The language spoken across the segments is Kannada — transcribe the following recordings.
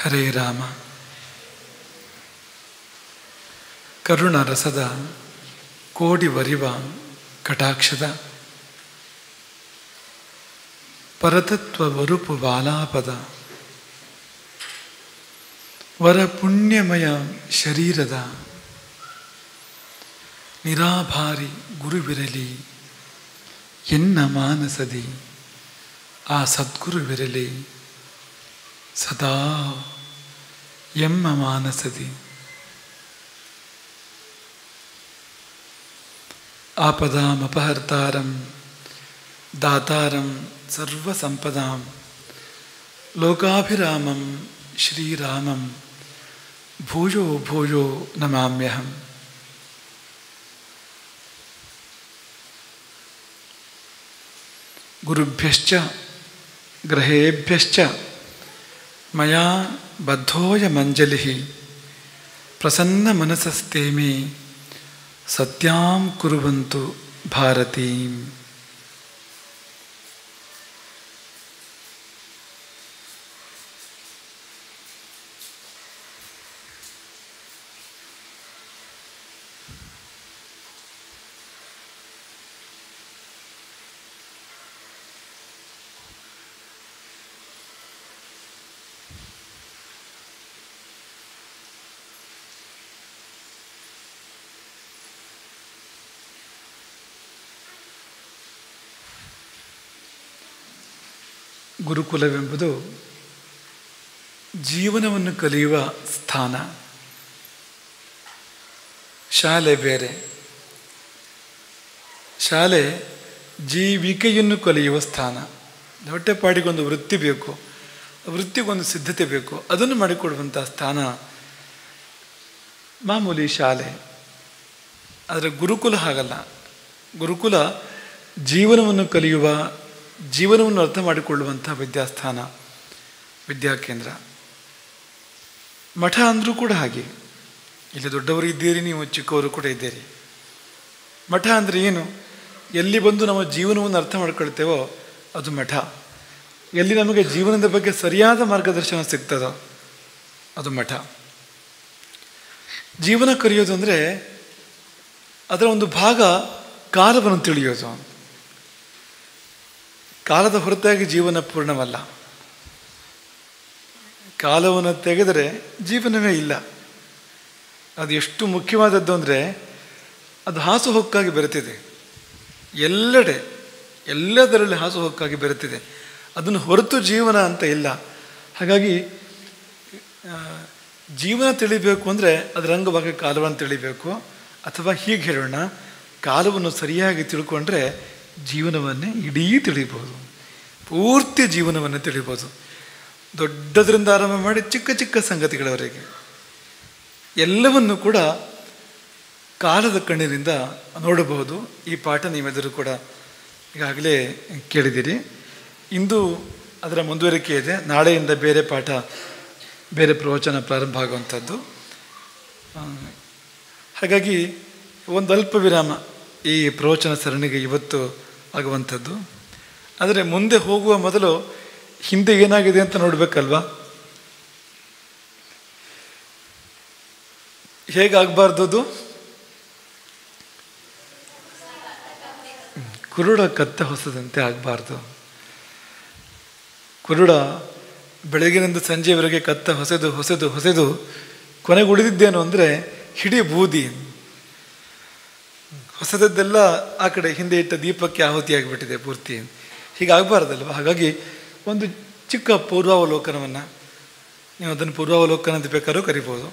ಹರೇ ರಾಮ. ಕರುಣರಸದ ಕೋಡಿ ವರಿವ ಕಟಾಕ್ಷದ ಪರತತ್ವ ವರುಪು ಬಾಲಾಪದ ವರ ಪುಣ್ಯಮಯ ಶರೀರದ ನಿರಾಭಾರಿ ಗುರುವಿರಲಿ ಎನ್ನ ಮಾನಸದಿ ಆ ಸದ್ಗುರುವಿರಲಿ ಸದಾ ಎಮ್ಮ ಮಾನಸದಿ. ಆಪದಾಮಪಹರ್ತಾರಂ ದಾತಾರಂ ಸರ್ವಸಂಪದಾಂ ಲೋಕಾಭಿರಾಮಂ ಶ್ರೀರಾಮಂ ಭೂಯೋ ಭೂಯೋ ನಮಾಮ್ಯಹಂ. ಗುರುಭ್ಯಶ್ಚ ಗ್ರಹೇಭ್ಯಶ್ಚ ಮಯಾ ಬದ್ಧೋಯಮಂಜಲಿಃ ಪ್ರಸನ್ನ ಮನಸಸ್ತೆ ಮೇ ಸತ್ಯಾಂ ಕುರುವಂತು ಭಾರತೀಂ. ಗುರುಕುಲವೆಂಬುದು ಜೀವನವನ್ನು ಕಲಿಯುವ ಸ್ಥಾನ. ಶಾಲೆ ಬೇರೆ. ಶಾಲೆ ಜೀವಿಕೆಯನ್ನು ಕಲಿಯುವ ಸ್ಥಾನ. ಹೊಟ್ಟೆಪಾಡಿಗೊಂದು ವೃತ್ತಿ ಬೇಕು, ವೃತ್ತಿಗೊಂದು ಸಿದ್ಧತೆ ಬೇಕು, ಅದನ್ನು ಮಾಡಿಕೊಡುವಂಥ ಸ್ಥಾನ ಮಾಮೂಲಿ ಶಾಲೆ. ಆದರೆ ಗುರುಕುಲ ಹಾಗಲ್ಲ. ಗುರುಕುಲ ಜೀವನವನ್ನು ಕಲಿಯುವ, ಜೀವನವನ್ನು ಅರ್ಥ ಮಾಡಿಕೊಳ್ಳುವಂಥ ವಿದ್ಯಾಸ್ಥಾನ, ವಿದ್ಯಾಕೇಂದ್ರ. ಮಠ ಅಂದರೂ ಕೂಡ ಹಾಗೆ. ಇಲ್ಲಿ ದೊಡ್ಡವರು ಇದ್ದೀರಿ, ನೀವು ಚಿಕ್ಕವರು ಕೂಡ ಇದ್ದೀರಿ. ಮಠ ಅಂದರೆ ಏನು? ಎಲ್ಲಿ ಬಂದು ನಮ್ಮ ಜೀವನವನ್ನು ಅರ್ಥ ಮಾಡ್ಕೊಳ್ತೇವೋ ಅದು ಮಠ. ಎಲ್ಲಿ ನಮಗೆ ಜೀವನದ ಬಗ್ಗೆ ಸರಿಯಾದ ಮಾರ್ಗದರ್ಶನ ಸಿಗ್ತದೋ ಅದು ಮಠ. ಜೀವನ ಕಲಿಯೋದು ಅಂದರೆ ಅದರ ಒಂದು ಭಾಗ ಕಾಲವನ್ನು ತಿಳಿಯೋದು. ಕಾಲದ ಹೊರತಾಗಿ ಜೀವನ ಪೂರ್ಣವಲ್ಲ. ಕಾಲವನ್ನು ತೆಗೆದರೆ ಜೀವನವೇ ಇಲ್ಲ. ಅದು ಎಷ್ಟು ಮುಖ್ಯವಾದದ್ದು ಅಂದರೆ ಅದು ಹಾಸುಹೊಕ್ಕಾಗಿ ಬೆರೆತಿದೆ. ಎಲ್ಲೆಡೆ ಎಲ್ಲದರಲ್ಲಿ ಹಾಸುಹೊಕ್ಕಾಗಿ ಬೆರೆತಿದೆ. ಅದನ್ನು ಹೊರತು ಜೀವನ ಅಂತ ಇಲ್ಲ. ಹಾಗಾಗಿ ಜೀವನ ತಿಳಿಬೇಕು ಅಂದರೆ ಅದರ ಅಂಗವಾಗಿ ಕಾಲವನ್ನು ತಿಳಿಬೇಕು. ಅಥವಾ ಹೀಗೆ ಹೇಳೋಣ, ಕಾಲವನ್ನು ಸರಿಯಾಗಿ ತಿಳ್ಕೊಂಡ್ರೆ ಜೀವನವನ್ನೇ ಇಡೀ ತಿಳಿಬೋದು. ಪೂರ್ತಿ ಜೀವನವನ್ನು ತಿಳಿಬೋದು. ದೊಡ್ಡದರಿಂದ ಆರಂಭ ಮಾಡಿ ಚಿಕ್ಕ ಚಿಕ್ಕ ಸಂಗತಿಗಳವರೆಗೆ ಎಲ್ಲವನ್ನು ಕೂಡ ಕಾಲದ ಕಣ್ಣಿನಿಂದ ನೋಡಬಹುದು. ಈ ಪಾಠ ನೀವೆಲ್ಲರೂ ಕೂಡ ಈಗಾಗಲೇ ಕೇಳಿದ್ದೀರಿ. ಇಂದು ಅದರ ಮುಂದುವರಿಕೆ ಇದೆ. ನಾಳೆಯಿಂದ ಬೇರೆ ಪಾಠ, ಬೇರೆ ಪ್ರವಚನ ಪ್ರಾರಂಭ ಆಗುವಂಥದ್ದು. ಹಾಗಾಗಿ ಒಂದು ಅಲ್ಪ ವಿರಾಮ ಈ ಪ್ರವಚನ ಸರಣಿಗೆ ಇವತ್ತು ಆಗುವಂಥದ್ದು. ಆದರೆ ಮುಂದೆ ಹೋಗುವ ಮೊದಲು ಹಿಂದೆ ಏನಾಗಿದೆ ಅಂತ ನೋಡಬೇಕಲ್ವಾ? ಹೇಗಾಗಬಾರ್ದು ಅದು? ಕುರುಡ ಕತ್ತ ಹೊಸದಂತೆ ಆಗಬಾರ್ದು. ಕುರುಡ ಬೆಳಗಿನಿಂದ ಸಂಜೆವರೆಗೆ ಕತ್ತ ಹೊಸೆದು ಹೊಸೆದು ಹೊಸೆದು ಕೊನೆಗೆ ಉಳಿದಿದ್ದೇನು ಅಂದರೆ ಹಿಡಿ ಬೂದಿ. ಹೊಸದದ್ದೆಲ್ಲ ಆ ಕಡೆ ಹಿಂದೆ ಇಟ್ಟ ದೀಪಕ್ಕೆ ಆಹುತಿಯಾಗಿಬಿಟ್ಟಿದೆ ಪೂರ್ತಿ. ಹೀಗಾಗಬಾರ್ದಲ್ವ? ಹಾಗಾಗಿ ಒಂದು ಚಿಕ್ಕ ಪೂರ್ವಾವಲೋಕನವನ್ನು, ನೀವು ಅದನ್ನು ಪೂರ್ವಾವಲೋಕನ ಅಂತ ಬೇಕಾದ್ರೂ ಕರಿಬೋದು,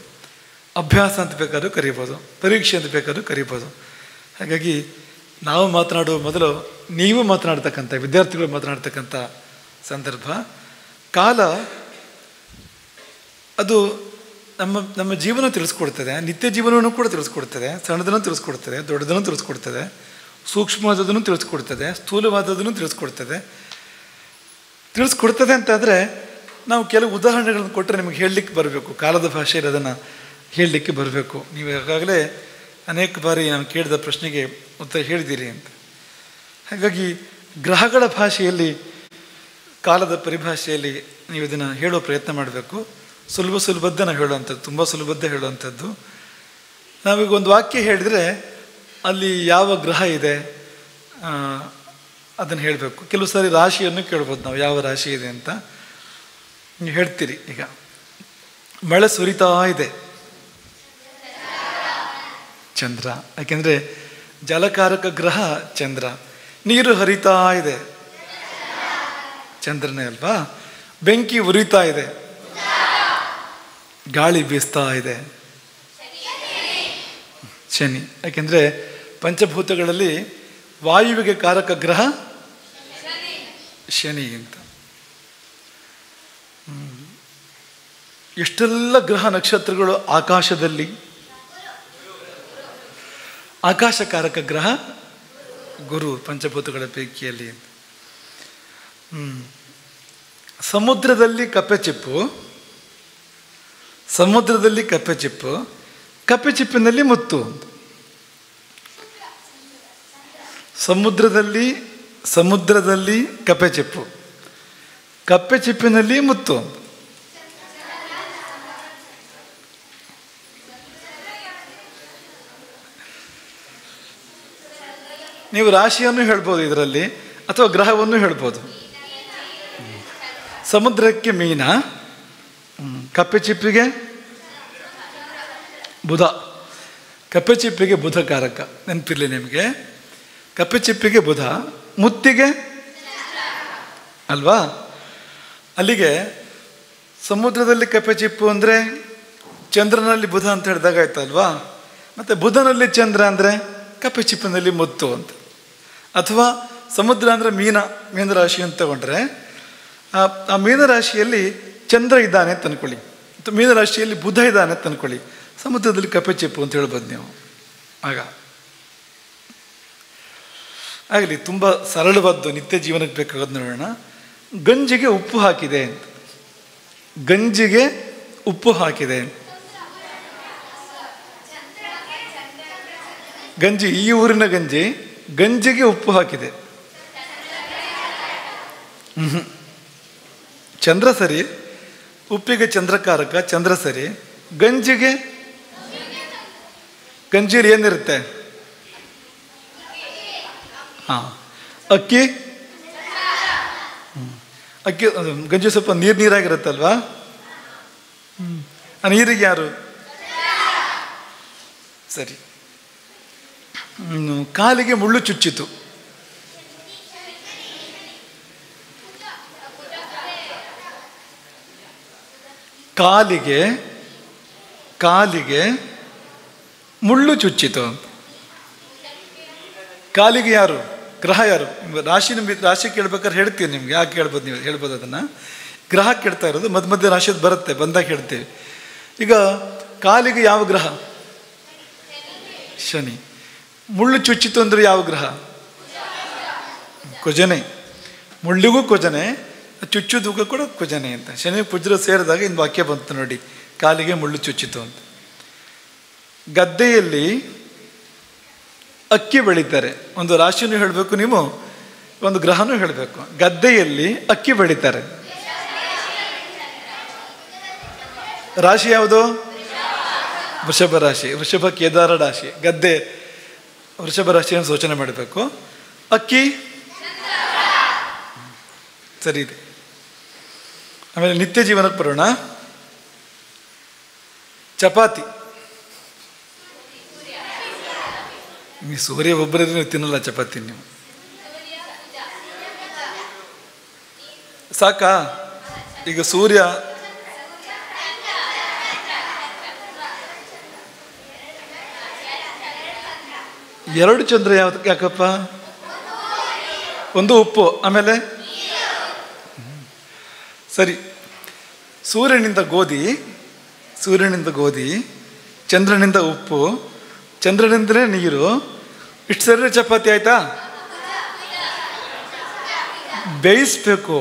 ಅಭ್ಯಾಸ ಅಂತ ಬೇಕಾದ್ರೂ ಕರಿಬೋದು, ಪರೀಕ್ಷೆ ಅಂತ ಬೇಕಾದ್ರೂ ಕರಿಬೋದು. ಹಾಗಾಗಿ ನಾವು ಮಾತನಾಡುವ ಮೊದಲು ನೀವು ಮಾತನಾಡ್ತಕ್ಕಂಥ, ವಿದ್ಯಾರ್ಥಿಗಳು ಮಾತನಾಡ್ತಕ್ಕಂಥ ಸಂದರ್ಭ. ಕಾಲ ಅದು ನಮ್ಮ ಜೀವನ ತಿಳಿಸ್ಕೊಡ್ತದೆ. ನಿತ್ಯ ಜೀವನವನ್ನು ಕೂಡ ತಿಳಿಸ್ಕೊಡ್ತದೆ. ಸಣ್ಣದನ್ನು ತಿಳಿಸ್ಕೊಡ್ತದೆ, ದೊಡ್ಡದನ್ನು ತಿಳಿಸ್ಕೊಡ್ತದೆ, ಸೂಕ್ಷ್ಮವಾದದನ್ನು ತಿಳಿಸ್ಕೊಡ್ತದೆ, ಸ್ಥೂಲವಾದದನ್ನು ತಿಳಿಸ್ಕೊಡ್ತದೆ ಅಂತಾದರೆ ನಾವು ಕೆಲವು ಉದಾಹರಣೆಗಳನ್ನು ಕೊಟ್ಟರೆ ನಿಮಗೆ ಹೇಳಲಿಕ್ಕೆ ಬರಬೇಕು. ಕಾಲದ ಭಾಷೆಯಲ್ಲಿ ಅದನ್ನು ಹೇಳಲಿಕ್ಕೆ ಬರಬೇಕು. ನೀವು ಈಗಾಗಲೇ ಅನೇಕ ಬಾರಿ ನಾನು ಕೇಳಿದ ಪ್ರಶ್ನೆಗೆ ಉತ್ತರ ಹೇಳಿದ್ದೀರಿ ಅಂತ. ಹಾಗಾಗಿ ಗ್ರಹಗಳ ಭಾಷೆಯಲ್ಲಿ, ಕಾಲದ ಪರಿಭಾಷೆಯಲ್ಲಿ ನೀವು ಇದನ್ನು ಹೇಳುವ ಪ್ರಯತ್ನ ಮಾಡಬೇಕು. ಸುಲಭದ್ದೇ ನಾವು ಹೇಳುವಂಥದ್ದು, ತುಂಬ ಸುಲಭದ್ದೇ ಹೇಳುವಂಥದ್ದು. ನಾವೀಗ ಒಂದು ವಾಕ್ಯ ಹೇಳಿದರೆ ಅಲ್ಲಿ ಯಾವ ಗ್ರಹ ಇದೆ ಅದನ್ನು ಹೇಳಬೇಕು. ಕೆಲವು ಸಾರಿ ರಾಶಿಯನ್ನು ಕೇಳ್ಬೋದು ನಾವು, ಯಾವ ರಾಶಿ ಇದೆ ಅಂತ ನೀವು ಹೇಳ್ತೀರಿ. ಈಗ ಮಳೆ ಸುರಿತಾ ಇದೆ, ಚಂದ್ರ, ಯಾಕೆಂದರೆ ಜಲಕಾರಕ ಗ್ರಹ ಚಂದ್ರ. ನೀರು ಹರಿತಾ ಇದೆ, ಚಂದ್ರನೇ ಅಲ್ವಾ. ಬೆಂಕಿ ಉರಿತಾ ಇದೆ, ಗಾಳಿ ಬೀಸ್ತಾ ಇದೆ, ಶನಿ. ಯಾಕೆಂದರೆ ಪಂಚಭೂತಗಳಲ್ಲಿ ವಾಯುವಿಗೆ ಕಾರಕ ಗ್ರಹ ಶನಿ ಅಂತ. ಎಷ್ಟೆಲ್ಲ ಗ್ರಹ ನಕ್ಷತ್ರಗಳು ಆಕಾಶದಲ್ಲಿ, ಆಕಾಶಕಾರಕ ಗ್ರಹ ಗುರು ಪಂಚಭೂತಗಳ ಪೈಕಿಯಲ್ಲಿ. ಸಮುದ್ರದಲ್ಲಿ ಕಪ್ಪೆಚಿಪ್ಪು, ಸಮುದ್ರದಲ್ಲಿ ಕಪ್ಪೆಚಿಪ್ಪು, ಕಪ್ಪೆಚಿಪ್ಪಿನಲ್ಲಿ ಮುತ್ತು. ಸಮುದ್ರದಲ್ಲಿ ಕಪ್ಪೆಚಿಪ್ಪು, ಕಪ್ಪೆಚಿಪ್ಪಿನಲ್ಲಿ ಮುತ್ತು. ನೀವು ರಾಶಿಯನ್ನು ಹೇಳ್ಬೋದು ಇದರಲ್ಲಿ, ಅಥವಾ ಗ್ರಹವನ್ನು ಹೇಳ್ಬೋದು. ಸಮುದ್ರಕ್ಕೆ ಮೀನ, ಕಪ್ಪೆಚಿಪ್ಪಿಗೆ ಬುಧ. ಕಪ್ಪೆಚಿಪ್ಪಿಗೆ ಬುಧ ಕಾರಕ, ನೆನಪಿರಲಿ ನಿಮಗೆ. ಕಪ್ಪೆಚಿಪ್ಪಿಗೆ ಬುಧ, ಮುತ್ತಿಗೆ ಅಲ್ವಾ. ಅಲ್ಲಿಗೆ ಸಮುದ್ರದಲ್ಲಿ ಕಪ್ಪೆಚಿಪ್ಪು ಅಂದರೆ ಚಂದ್ರನಲ್ಲಿ ಬುಧ ಅಂತ ಹೇಳಿದಾಗ ಆಯ್ತಲ್ವಾ. ಮತ್ತು ಬುಧನಲ್ಲಿ ಚಂದ್ರ ಅಂದರೆ ಕಪ್ಪೆಚಿಪ್ಪಿನಲ್ಲಿ ಮುತ್ತು ಅಂತ. ಅಥವಾ ಸಮುದ್ರ ಅಂದರೆ ಮೀನರಾಶಿ ಅಂತ ತಗೊಂಡ್ರೆ ಆ ಮೀನರಾಶಿಯಲ್ಲಿ ಚಂದ್ರ ಇದ್ದಾನೆ ಅಂತ ಅಂದ್ಕೊಳ್ಳಿ, ಅಥವಾ ಮೀನರಾಶಿಯಲ್ಲಿ ಬುಧ ಇದ್ದಾನೆ ಅಂತ ಅಂದ್ಕೊಳ್ಳಿ, ಸಮುದ್ರದಲ್ಲಿ ಕಪ್ಪೆಚಿಪ್ಪು ಅಂತ ಹೇಳ್ಬೋದು ನೀವು. ಆಗಲಿ, ತುಂಬ ಸರಳವಾದ್ದು, ನಿತ್ಯ ಜೀವನಕ್ಕೆ ಬೇಕಾಗೋದು ನೋಡೋಣ. ಗಂಜಿಗೆ ಉಪ್ಪು ಹಾಕಿದೆ ಅಂತ, ಗಂಜಿಗೆ ಉಪ್ಪು ಹಾಕಿದೆ. ಗಂಜಿ, ಈ ಊರಿನ ಗಂಜಿ, ಗಂಜಿಗೆ ಉಪ್ಪು ಹಾಕಿದೆ. ಚಂದ್ರ ಸರಿ, ಉಪ್ಪಿಗೆ ಚಂದ್ರಕಾರಕ, ಚಂದ್ರ ಸರಿ. ಗಂಜಿಗೆ, ಗಂಜಿಯಲ್ಲಿ ಏನಿರುತ್ತೆ? ಅಕ್ಕಿ, ಅಕ್ಕಿ ಗಂಜಿ ಸ್ವಲ್ಪ ನೀರಾಗಿರುತ್ತಲ್ವಾ. ಆ ನೀರಿಗೆ ಯಾರು? ಸರಿ. ಕಾಲಿಗೆ ಮುಳ್ಳು ಚುಚ್ಚಿತು. ಕಾಲಿಗೆ ಮುಳ್ಳು ಚುಚ್ಚಿತು. ಕಾಲಿಗೆ ಯಾರು? ಗ್ರಹ ಯಾರು? ರಾಶಿ ಕೇಳ್ಬೇಕಾದ್ರೆ ಹೇಳ್ತೀವಿ ನಿಮ್ಗೆ, ಯಾಕೆ ಹೇಳ್ಬೋದು, ನೀವು ಹೇಳ್ಬೋದು ಅದನ್ನು. ಗ್ರಹ ಕೇಳ್ತಾ ಇರೋದು ಮಧ್ಯ ರಾಶಿಯದು ಬರುತ್ತೆ, ಬಂದಾಗ ಹೇಳ್ತೀವಿ. ಈಗ ಕಾಲಿಗೆ ಯಾವ ಗ್ರಹ? ಶನಿ. ಮುಳ್ಳು ಚುಚ್ಚಿತು ಅಂದರೆ ಯಾವ ಗ್ರಹ? ಕುಜನೆ. ಮುಳ್ಳಿಗೂ ಕುಜನೆ, ಚುಚ್ಚುದಕ್ಕೂ ಕೂಡ ಕುಜನೆ ಅಂತ. ಶನಿ ಕುಜರ ಸೇರಿದಾಗ ಇನ್ನು ವಾಕ್ಯ ಬಂತು ನೋಡಿ, ಕಾಲಿಗೆ ಮುಳ್ಳು ಚುಚ್ಚಿತು ಅಂತ. ಗದ್ದೆಯಲ್ಲಿ ಅಕ್ಕಿ ಬೆಳೀತಾರೆ. ಒಂದು ರಾಶಿನೂ ಹೇಳಬೇಕು ನೀವು, ಒಂದು ಗ್ರಹನೂ ಹೇಳಬೇಕು. ಗದ್ದೆಯಲ್ಲಿ ಅಕ್ಕಿ ಬೆಳೀತಾರೆ. ರಾಶಿ ಯಾವುದು? ವೃಷಭ ರಾಶಿ. ವೃಷಭ ಕೇದಾರ ರಾಶಿ. ಗದ್ದೆ ವೃಷಭ ರಾಶಿಯನ್ನು ಸೂಚನೆ ಮಾಡಬೇಕು. ಅಕ್ಕಿ ಸರಿ ಇದೆ. ಆಮೇಲೆ ನಿತ್ಯ ಜೀವನಕ್ಕೆ ಬರೋಣ. ಚಪಾತಿ. ನೀವು ಸೂರ್ಯ ಒಬ್ಬರಿದ್ರೆ ನೀವು ತಿನ್ನಲ್ಲ ಚಪಾತಿ, ನೀವು ಸಾಕಾ? ಈಗ ಸೂರ್ಯ ಎರಡು ಚಂದ್ರ ಯಾಕಪ್ಪ? ಒಂದು ಉಪ್ಪು, ಆಮೇಲೆ ಸರಿ. ಸೂರ್ಯನಿಂದ ಗೋಧಿ, ಚಂದ್ರನಿಂದ ಉಪ್ಪು, ಚಂದ್ರನಿಂದಲೇ ನೀರು. ಇಷ್ಟು ಸರಿ ಚಪಾತಿ ಆಯ್ತಾ? ಬೇಯಿಸ್ಬೇಕು,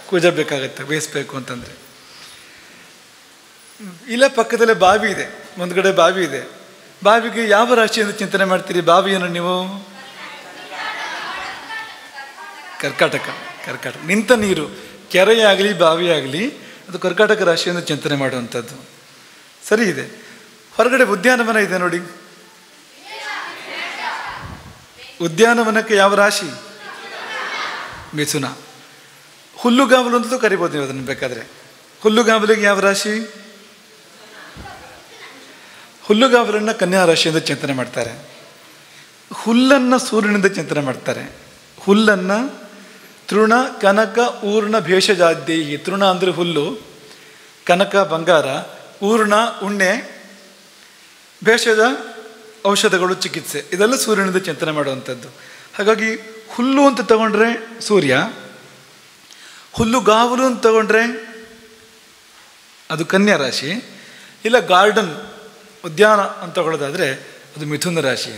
ಕುಜ ಬೇಕಾಗತ್ತೆ ಬೇಯಿಸ್ಬೇಕು ಅಂತಂದರೆ. ಇಲ್ಲ ಪಕ್ಕದಲ್ಲೇ ಬಾವಿ ಇದೆ, ಮುಂದ್ಗಡೆ ಬಾವಿ ಇದೆ. ಬಾವಿಗೆ ಯಾವ ರಾಶಿಯಿಂದ ಚಿಂತನೆ ಮಾಡ್ತೀರಿ? ಬಾವಿಯನ್ನು ನೀವು ಕರ್ಕಾಟಕ. ನಿಂತ ನೀರು, ಕೆರೆಯಾಗಲಿ ಬಾವಿಯಾಗಲಿ, ಅದು ಕರ್ಕಾಟಕ ರಾಶಿಯಿಂದ ಚಿಂತನೆ ಮಾಡುವಂಥದ್ದು. ಸರಿ ಇದೆ. ಹೊರಗಡೆ ಉದ್ಯಾನವನ ಇದೆ ನೋಡಿ. ಉದ್ಯಾನವನಕ್ಕೆ ಯಾವ ರಾಶಿ? ಮಿಥುನ. ಹುಲ್ಲುಗಾವಲು ಅಂತಲೂ ಕರಿಬೋದು ನೀವು ಅದನ್ನು ಬೇಕಾದರೆ. ಹುಲ್ಲುಗಾವಲಿಗೆ ಯಾವ ರಾಶಿ? ಹುಲ್ಲುಗಾವಲನ್ನು ಕನ್ಯಾ ರಾಶಿಯಿಂದ ಚಿಂತನೆ ಮಾಡ್ತಾರೆ. ಹುಲ್ಲನ್ನು ಸೂರ್ಯನಿಂದ ಚಿಂತನೆ ಮಾಡ್ತಾರೆ. ಹುಲ್ಲನ್ನು ತೃಣ ಕನಕ ಊರ್ಣ ಭೇಷಜಾದ್ಯೈಹಿ. ತೃಣ ಅಂದರೆ ಹುಲ್ಲು, ಕನಕ ಬಂಗಾರ, ಊರ್ಣ ಉಣ್ಣೆ, ಭೇಷಜ ಔಷಧಗಳು ಚಿಕಿತ್ಸೆ, ಇದೆಲ್ಲ ಸೂರ್ಯನಿಂದ ಚಿಂತನೆ ಮಾಡುವಂಥದ್ದು. ಹಾಗಾಗಿ ಹುಲ್ಲು ಅಂತ ತಗೊಂಡ್ರೆ ಸೂರ್ಯ, ಹುಲ್ಲುಗಾವಲು ಅಂತ ತಗೊಂಡ್ರೆ ಅದು ಕನ್ಯಾ ರಾಶಿ, ಇಲ್ಲ ಗಾರ್ಡನ್ ಉದ್ಯಾನ ಅಂತ ತಗೊಳ್ಳೋದಾದರೆ ಅದು ಮಿಥುನ ರಾಶಿ.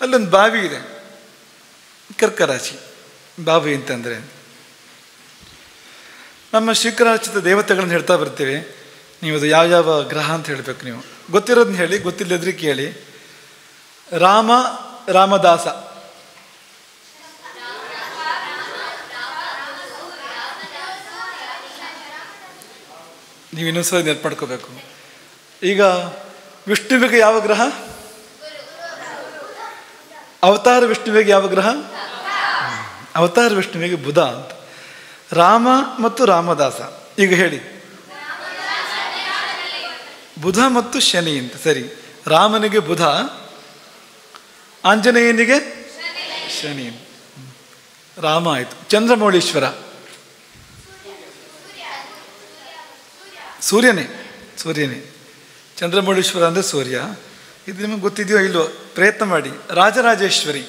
ಅಲ್ಲೊಂದು ಬಾವಿ ಇದೆ, ಕರ್ಕ ರಾಶಿ ಬಾವಿ ಅಂತಂದರೆ. ನಮ್ಮ ಶ್ರೀಕರಾಚಿತ ದೇವತೆಗಳನ್ನು ಹೇಳ್ತಾ ಬರ್ತೀವಿ. ನೀವು ಅದು ಯಾವ್ಯಾವ ಗ್ರಹ ಅಂತ ಹೇಳಬೇಕು. ನೀವು ಗೊತ್ತಿರೋದನ್ನ ಹೇಳಿ, ಗೊತ್ತಿಲ್ಲದ್ರೆ ಕೇಳಿ. ರಾಮ, ರಾಮದಾಸ. ನೀವು ಇನ್ನೊಂದ್ಸಲ ನೆನಪು ಮಾಡ್ಕೋಬೇಕು. ಈಗ ವಿಷ್ಣುವಿಗೆ ಯಾವ ಗ್ರಹ? ಅವತಾರ ವಿಷ್ಣುವಿಗೆ ಯಾವ ಗ್ರಹ? ಅವತಾರ ವಿಷ್ಣುವಿಗೆ ಬುಧ ಅಂತ. ರಾಮ ಮತ್ತು ರಾಮದಾಸ. ಈಗ ಹೇಳಿ, ಬುಧ ಮತ್ತು ಶನಿ ಅಂತ. ಸರಿ, ರಾಮನಿಗೆ ಬುಧ, ಆಂಜನೇಯನಿಗೆ ಶನಿ. ರಾಮ ಆಯಿತು. ಚಂದ್ರಮೌಳೀಶ್ವರ ಸೂರ್ಯನೇ. ಚಂದ್ರಮೌಳೀಶ್ವರ ಅಂದರೆ ಸೂರ್ಯ. ಇದು ನಿಮಗೆ ಗೊತ್ತಿದೆಯೋ ಇಲ್ವೋ? ಪ್ರಯತ್ನ ಮಾಡಿ. ರಾಜರಾಜೇಶ್ವರಿ.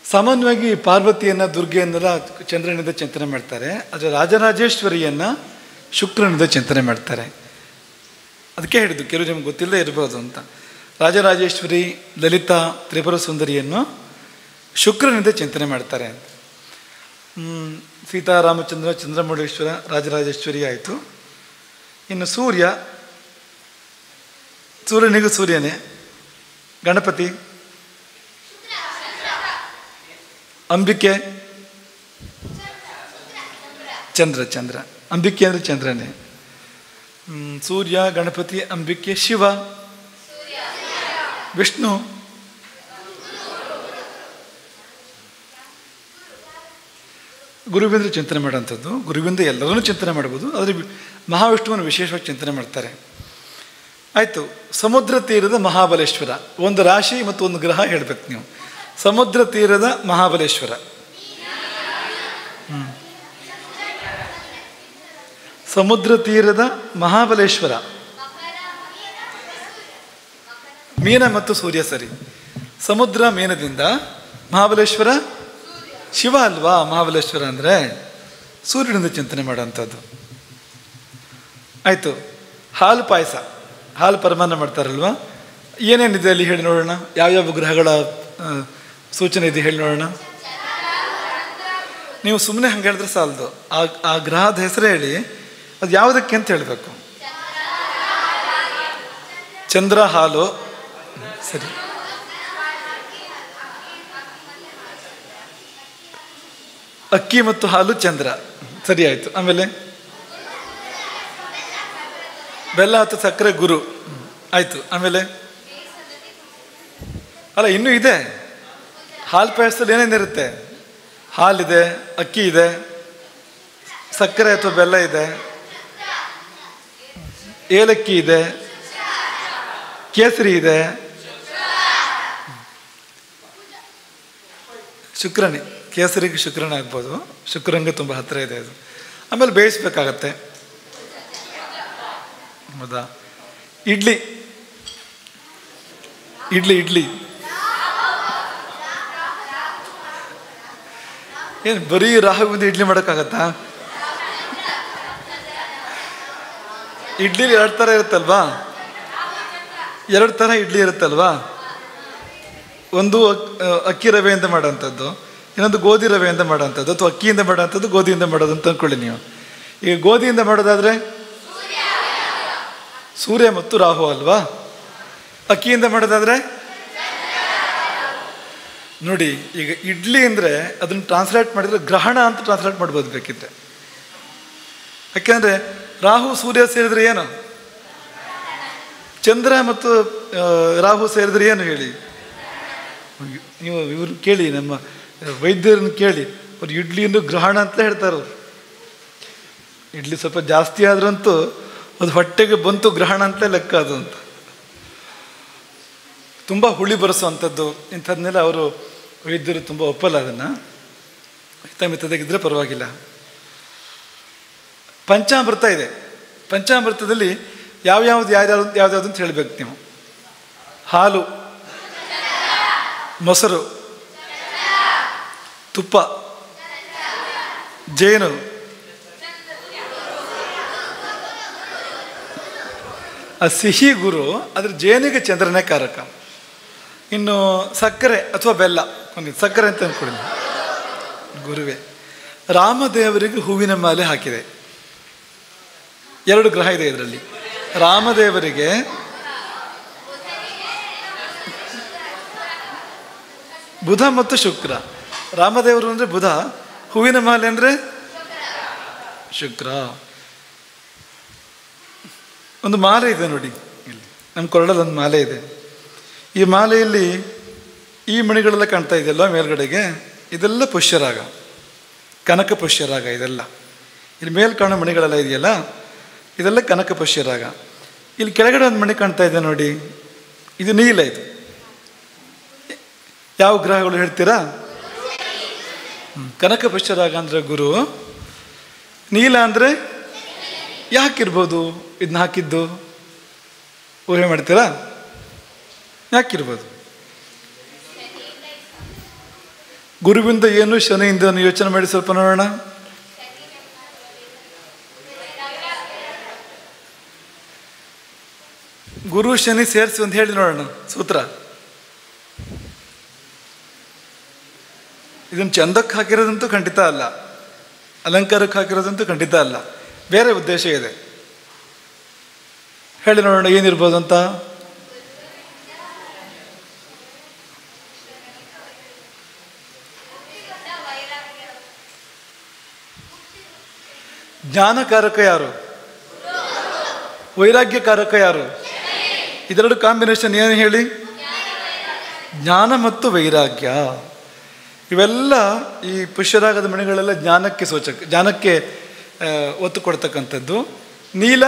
ಸಾಮಾನ್ಯವಾಗಿ ಪಾರ್ವತಿಯನ್ನು, ದುರ್ಗೆಯನ್ನೆಲ್ಲ ಚಂದ್ರನಿಂದ ಚಿಂತನೆ ಮಾಡ್ತಾರೆ. ಆದರೆ ರಾಜರಾಜೇಶ್ವರಿಯನ್ನು ಶುಕ್ರನಿಂದ ಚಿಂತನೆ ಮಾಡ್ತಾರೆ. ಅದಕ್ಕೆ ಹೇಳಿದ್ದು, ಕೆಲವು ನಿಮ್ಗೆ ಗೊತ್ತಿಲ್ಲದೆ ಇರ್ಬೋದು ಅಂತ. ರಾಜರಾಜೇಶ್ವರಿ, ಲಲಿತಾ, ತ್ರಿಪುರ ಸುಂದರಿಯನ್ನು ಶುಕ್ರನಿಂದ ಚಿಂತನೆ ಮಾಡ್ತಾರೆ ಅಂತ. ಸೀತಾರಾಮಚಂದ್ರ, ಚಂದ್ರಮೌಳೀಶ್ವರ, ರಾಜರಾಜೇಶ್ವರಿ ಆಯಿತು. ಇನ್ನು ಸೂರ್ಯನಿಗೂ ಸೂರ್ಯನೇ. ಗಣಪತಿ, ಅಂಬಿಕೆ, ಚಂದ್ರ. ಅಂಬಿಕೆ ಅಂದರೆ ಚಂದ್ರನೇ. ಸೂರ್ಯ, ಗಣಪತಿ, ಅಂಬಿಕೆ, ಶಿವ, ವಿಷ್ಣು, ಗುರುವಿಂದ ಚಿಂತನೆ ಮಾಡೋಂಥದ್ದು. ಗುರುವಿಂದ ಎಲ್ಲರನ್ನೂ ಚಿಂತನೆ ಮಾಡ್ಬೋದು, ಆದರೆ ಮಹಾವಿಷ್ಣುವನ್ನು ವಿಶೇಷವಾಗಿ ಚಿಂತನೆ ಮಾಡ್ತಾರೆ. ಆಯಿತು. ಸಮುದ್ರ ತೀರದ ಮಹಾಬಲೇಶ್ವರ. ಒಂದು ರಾಶಿ ಮತ್ತು ಒಂದು ಗ್ರಹ ಹೇಳಬೇಕು ನೀವು. ಸಮುದ್ರ ತೀರದ ಮಹಾಬಲೇಶ್ವರ. ಸಮುದ್ರ ತೀರದ ಮಹಾಬಲೇಶ್ವರ. ಮೀನ ಮತ್ತು ಸೂರ್ಯ. ಸರಿ. ಸಮುದ್ರ ಮೀನದಿಂದ, ಮಹಾಬಲೇಶ್ವರ ಶಿವ ಅಲ್ವಾ? ಮಹಾಬಲೇಶ್ವರ ಅಂದರೆ ಸೂರ್ಯನಿಂದ ಚಿಂತನೆ ಮಾಡೋಂಥದ್ದು. ಆಯಿತು. ಹಾಲು ಪಾಯಸ, ಹಾಲು ಪರಮಾನ್ನ ಮಾಡ್ತಾರಲ್ವ? ಏನೇನಿದೆ ಅಲ್ಲಿ ಹೇಳಿ ನೋಡೋಣ. ಯಾವ್ಯಾವ ಗ್ರಹಗಳ ಸೂಚನೆ ಇದೆ ಹೇಳಿ ನೋಡೋಣ. ನೀವು ಸುಮ್ಮನೆ ಹಂಗೆ ಹೇಳಿದ್ರೆ ಸಾಲದು. ಆ ಗ್ರಹದ ಹೆಸರು ಹೇಳಿ, ಅದು ಯಾವುದಕ್ಕೆ ಅಂತ ಹೇಳಬೇಕು. ಚಂದ್ರ, ಹಾಲು. ಸರಿ. ಅಕ್ಕಿ ಮತ್ತು ಹಾಲು, ಚಂದ್ರ. ಸರಿ ಆಯಿತು. ಆಮೇಲೆ ಬೆಲ್ಲ ಅಥವಾ ಸಕ್ಕರೆ, ಗುರು. ಆಯಿತು. ಆಮೇಲೆ ಅಲ್ಲ, ಇನ್ನೂ ಇದೆ. ಹಾಲು ಪಾಯಸದಲ್ಲಿ ಏನೇನಿರುತ್ತೆ? ಹಾಲಿದೆ, ಅಕ್ಕಿ ಇದೆ, ಸಕ್ಕರೆ ಅಥವಾ ಬೆಲ್ಲ ಇದೆ, ಏಲಕ್ಕಿ ಇದೆ, ಕೇಸರಿ ಇದೆ, ಶುಕ್ರನೇ. ಕೇಸರಿಗೆ ಶುಕ್ರನೇ ಆಗ್ಬೋದು. ಶುಕ್ರಂಗೆ ತುಂಬ ಹತ್ತಿರ ಇದೆ ಅದು. ಆಮೇಲೆ ಬೇಯಿಸ್ಬೇಕಾಗತ್ತೆ. ಹೌದಾ? ಇಡ್ಲಿ. ಏನು ಬರೀ ರಾಹುವಿಂದ ಇಡ್ಲಿ ಮಾಡೋಕ್ಕಾಗತ್ತಾ? ಇಡ್ಲಿ ಎರಡು ಥರ ಇರುತ್ತಲ್ವಾ? ಎರಡು ಥರ ಇಡ್ಲಿ ಇರುತ್ತಲ್ವಾ? ಒಂದು ಅಕ್ಕಿ ರವೆಯಿಂದ ಮಾಡೋಂಥದ್ದು, ಇನ್ನೊಂದು ಗೋಧಿ ರವೆಯಿಂದ ಮಾಡೋಂಥದ್ದು, ಅಥವಾ ಅಕ್ಕಿಯಿಂದ ಮಾಡೋಂಥದ್ದು, ಗೋಧಿಯಿಂದ ಮಾಡೋದು ಅಂತ ಅಂದ್ಕೊಳ್ಳಿ ನೀವು. ಈಗ ಗೋಧಿಯಿಂದ ಮಾಡೋದಾದರೆ ಸೂರ್ಯ ಮತ್ತು ರಾಹು ಅಲ್ವಾ? ಅಕ್ಕಿಯಿಂದ ಮಾಡೋದಾದರೆ ನೋಡಿ, ಈಗ ಇಡ್ಲಿ ಅಂದರೆ ಅದನ್ನು ಟ್ರಾನ್ಸ್ಲೇಟ್ ಮಾಡಿದರೆ ಗ್ರಹಣ ಅಂತ ಟ್ರಾನ್ಸ್ಲೇಟ್ ಮಾಡ್ಬೋದು ಬೇಕಿದ್ರೆ. ಯಾಕೆಂದರೆ ರಾಹು ಸೂರ್ಯ ಸೇರಿದ್ರೆ ಏನು, ಚಂದ್ರ ಮತ್ತು ರಾಹು ಸೇರಿದ್ರೆ ಏನು ಹೇಳಿ. ನೀವು ಇವ್ರು ಕೇಳಿ, ನಮ್ಮ ವೈದ್ಯರನ್ನು ಕೇಳಿ, ಅವ್ರು ಇಡ್ಲಿಯನ್ನು ಗ್ರಹಣ ಅಂತ ಹೇಳ್ತಾರೆ. ಅವರು ಇಡ್ಲಿ ಸ್ವಲ್ಪ ಜಾಸ್ತಿ ಆದ್ರಂತೂ ಅದು ಹೊಟ್ಟೆಗೆ ಬಂತು ಗ್ರಹಣ ಅಂತ ಲೆಕ್ಕ ಅದು ಅಂತ. ತುಂಬ ಹುಳಿ ಬರೆಸುವಂಥದ್ದು ಇಂಥದ್ದನ್ನೆಲ್ಲ ಅವರು ವೈದ್ಯರು ತುಂಬ ಒಪ್ಪಲ್ಲ. ಅದನ್ನು ಹಿತಮಿತದಾಗಿದ್ದರೆ ಪರವಾಗಿಲ್ಲ. ಪಂಚಾಮೃತ ಇದೆ. ಪಂಚಾಮೃತದಲ್ಲಿ ಯಾವ್ಯಾವ್ದು ಅಂತ ಹೇಳಬೇಕು ನೀವು. ಹಾಲು, ಮೊಸರು, ತುಪ್ಪ, ಜೇನು, ಆ ಸಿಹಿ ಗುರು, ಅದ್ರ ಜೇನಿಗೆ ಚಂದ್ರನೇ ಕಾರಕ. ಇನ್ನು ಸಕ್ಕರೆ ಅಥವಾ ಬೆಲ್ಲ, ಸಕ್ಕರೆ ಅಂತ ಅಂದ್ಕೊಳ್ಳಿ, ಗುರುವೇ. ರಾಮದೇವರಿಗೆ ಹೂವಿನ ಮಾಲೆ ಹಾಕಿದೆ. 2 ಗ್ರಹ ಇದೆ ಇದರಲ್ಲಿ. ರಾಮದೇವರಿಗೆ ಬುಧ ಮತ್ತು ಶುಕ್ರ. ರಾಮದೇವರು ಅಂದರೆ ಬುಧ, ಹೂವಿನ ಮಾಲೆ ಅಂದರೆ ಶುಕ್ರ. ಒಂದು ಮಾಲೆ ಇದೆ ನೋಡಿ, ಇಲ್ಲಿ ನಮ್ಮ ಕೊರಳಲ್ಲಿ ಒಂದು ಮಾಲೆ ಇದೆ. ಈ ಮಾಲೆಯಲ್ಲಿ ಈ ಮಣಿಗಳೆಲ್ಲ ಕಾಣ್ತಾ ಇದೆಯಲ್ಲ ಮೇಲ್ಗಡೆಗೆ, ಇದೆಲ್ಲ ಪುಷ್ಯರಾಗ, ಕನಕ ಪುಷ್ಯರಾಗ. ಇದೆಲ್ಲ ಇಲ್ಲಿ ಮೇಲ್ ಕಾಣೋ ಮಣಿಗಳೆಲ್ಲ ಇದೆಯಲ್ಲ, ಇದೆಲ್ಲ ಕನಕ ಪುಷ್ಯರಾಗ. ಇಲ್ಲಿ ಕೆಳಗಡೆ ಒಂದು ಮಣಿ ಕಾಣ್ತಾ ಇದೆ ನೋಡಿ, ಇದು ನೀಲ. ಇದು ಯಾವ ಗ್ರಹಗಳು ಹೇಳ್ತೀರಾ? ಕನಕ ಪುಷ್ಯರಾಗ ಅಂದರೆ ಗುರು, ನೀಲ ಅಂದರೆ ಯಾಕಿರ್ಬೋದು ಇದನ್ನ ಹಾಕಿದ್ದು? ಊಹೆ ಮಾಡ್ತೀರಾ? ಯಾಕಿರ್ಬೋದು? ಗುರುವಿಂದ ಏನು, ಶನಿಯಿಂದ ಯೋಚನೆ ಮಾಡಿ ಸ್ವಲ್ಪ ನೋಡೋಣ. ಗುರು ಶನಿ ಸೇರಿಸಿ ಒಂದು ಹೇಳಿ ನೋಡೋಣ ಸೂತ್ರ. ಇದನ್ನು ಚಂದಕ್ಕೆ ಹಾಕಿರೋದಂತೂ ಖಂಡಿತ ಅಲ್ಲ, ಅಲಂಕಾರಕ್ಕೆ ಹಾಕಿರೋದಂತೂ ಖಂಡಿತ ಅಲ್ಲ, ಬೇರೆ ಉದ್ದೇಶ ಇದೆ. ಹೇಳಿ ನೋಡೋಣ ಏನಿರ್ಬೋದು ಅಂತ. ಜ್ಞಾನಕಾರಕ ಯಾರು? ವೈರಾಗ್ಯಕಾರಕ ಯಾರು? ಇದೆರಡು ಕಾಂಬಿನೇಷನ್ ಏನು ಹೇಳಿ? ಜ್ಞಾನ ಮತ್ತು ವೈರಾಗ್ಯ. ಇವೆಲ್ಲ ಈ ಪುಷ್ಯರಾಗದ ಮಣಿಗಳೆಲ್ಲ ಜ್ಞಾನಕ್ಕೆ ಸೂಚಕ, ಜ್ಞಾನಕ್ಕೆ ಒತ್ತು ಕೊಡ್ತಕ್ಕಂಥದ್ದು. ನೀಲ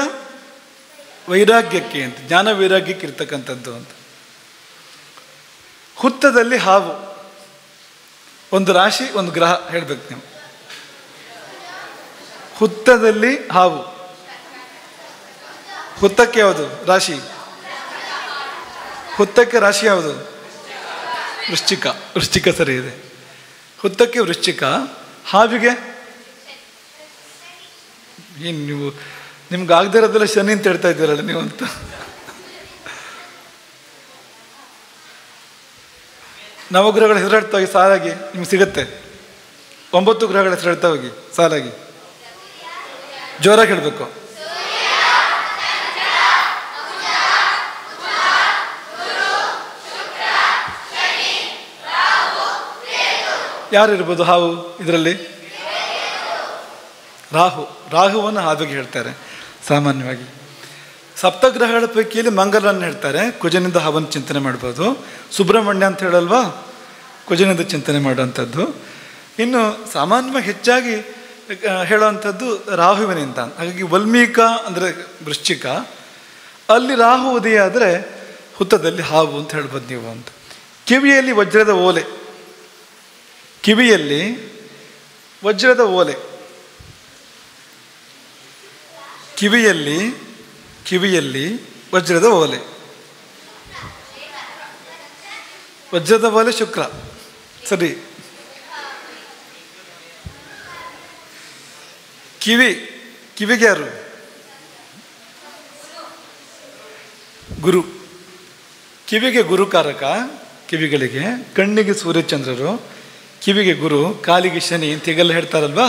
ವೈರಾಗ್ಯಕ್ಕೆ ಅಂತ, ಜ್ಞಾನ ವೈರಾಗ್ಯಕ್ಕೆ ಇರ್ತಕ್ಕಂಥದ್ದು ಅಂತ. ಹುತ್ತದಲ್ಲಿ ಹಾವು, ಒಂದು ರಾಶಿ ಒಂದು ಗ್ರಹ ಹೇಳ್ಬೇಕು ನೀವು. ಹುತ್ತದಲ್ಲಿ ಹಾವು, ಹುತ್ತಕ್ಕೆ ಯಾವುದು ರಾಶಿ? ಹುತ್ತಕ್ಕೆ ರಾಶಿ ಯಾವುದು? ವೃಶ್ಚಿಕ. ವೃಶ್ಚಿಕ ಸರಿ ಇದೆ. ಹುತ್ತಕ್ಕೆ ವೃಶ್ಚಿಕ, ಹಾವಿಗೆ ಏನು ನೀವು ನಿಮ್ಗೆ ಆಗದೆ ಇರೋದೆಲ್ಲ ಶನಿ ಅಂತ ಹೇಳ್ತಾ ಇದ್ದೀರಲ್ಲ ನೀವು ಅಂತ. ನವಗ್ರಹಗಳ ಹೆಸರಾಡ್ತಾ ಹೋಗಿ ಸಾಲಾಗಿ ನಿಮ್ಗೆ ಸಿಗುತ್ತೆ. 9 ಗ್ರಹಗಳ ಹೆಸರಾಡ್ತಾ ಹೋಗಿ ಸಾಲಾಗಿ, ಜೋರಾಗಿ ಹೇಳಬೇಕು. ಯಾರಿರ್ಬೋದು ಹಾವು ಇದರಲ್ಲಿ? ರಾಹು. ರಾಹುವನ್ನು ಹಾವಿಗೆ ಹೇಳ್ತಾರೆ ಸಾಮಾನ್ಯವಾಗಿ. ಸಪ್ತಗ್ರಹಗಳ ಪೈಕಿಯಲ್ಲಿ ಮಂಗಲನ್ನು ಹೇಳ್ತಾರೆ. ಕುಜನಿಂದ ಹಾವನ್ನು ಚಿಂತನೆ ಮಾಡ್ಬೋದು. ಸುಬ್ರಹ್ಮಣ್ಯ ಅಂತ ಹೇಳಲ್ವಾ, ಕುಜನಿಂದ ಚಿಂತನೆ ಮಾಡುವಂಥದ್ದು. ಇನ್ನು ಸಾಮಾನ್ಯವಾಗಿ ಹೆಚ್ಚಾಗಿ ಹೇಳುವಂಥದ್ದು ರಾಹುವಿನಿಂದ. ಹಾಗಾಗಿ ವಲ್ಮೀಕ ಅಂದರೆ ವೃಶ್ಚಿಕ, ಅಲ್ಲಿ ರಾಹು ಉದಯ ಆದರೆ ಹುತ್ತದಲ್ಲಿ ಹಾವು ಅಂತ ಹೇಳ್ಬೋದು ನೀವು ಅಂತ. ಕಿವಿಯಲ್ಲಿ ವಜ್ರದ ಓಲೆ, ಕಿವಿಯಲ್ಲಿ ವಜ್ರದ ಓಲೆ, ಕಿವಿಯಲ್ಲಿ ವಜ್ರದ ಓಲೆ. ವಜ್ರದ ಓಲೆ ಶುಕ್ರ ಸರಿ. ಕಿವಿಗೆ ಯಾರು? ಗುರು. ಕಿವಿಗೆ ಗುರುಕಾರಕ. ಕಿವಿಗಳಿಗೆ, ಕಣ್ಣಿಗೆ ಸೂರ್ಯಚಂದ್ರರು, ಕಿವಿಗೆ ಗುರು, ಕಾಲಿಗೆ ಶನಿ ಅಂತ ಹೀಗೆಲ್ಲ ಹೇಳ್ತಾರಲ್ವಾ,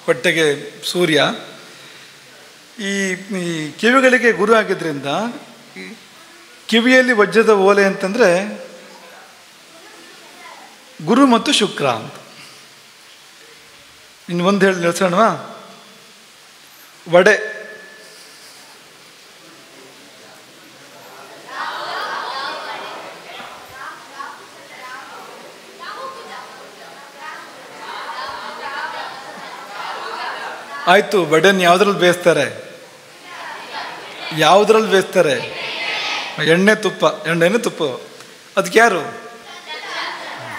ಹೊಟ್ಟೆಗೆ ಸೂರ್ಯ. ಈ ಕಿವಿಗಳಿಗೆ ಗುರು ಆಗಿದ್ದರಿಂದ ಕಿವಿಯಲ್ಲಿ ವಜ್ರದ ಓಲೆ ಅಂತಂದರೆ ಗುರು ಮತ್ತು ಶುಕ್ರ ಅಂತ. ಇನ್ನು ಒಂದು ಹೇಳಿ ನಿಲ್ಸೋಣವಾ? ವಡೆ. ಆಯ್ತು, ವಡೆನ ಯಾವುದ್ರಲ್ಲಿ ಬೇಯಿಸ್ತಾರೆ? ಯಾವುದ್ರಲ್ಲಿ ಬೇಯಿಸ್ತಾರೆ? ಎಣ್ಣೆ ತುಪ್ಪ. ಎಣ್ಣೆನೇ ತುಪ್ಪ. ಅದಕ್ಕೆ ಯಾರು?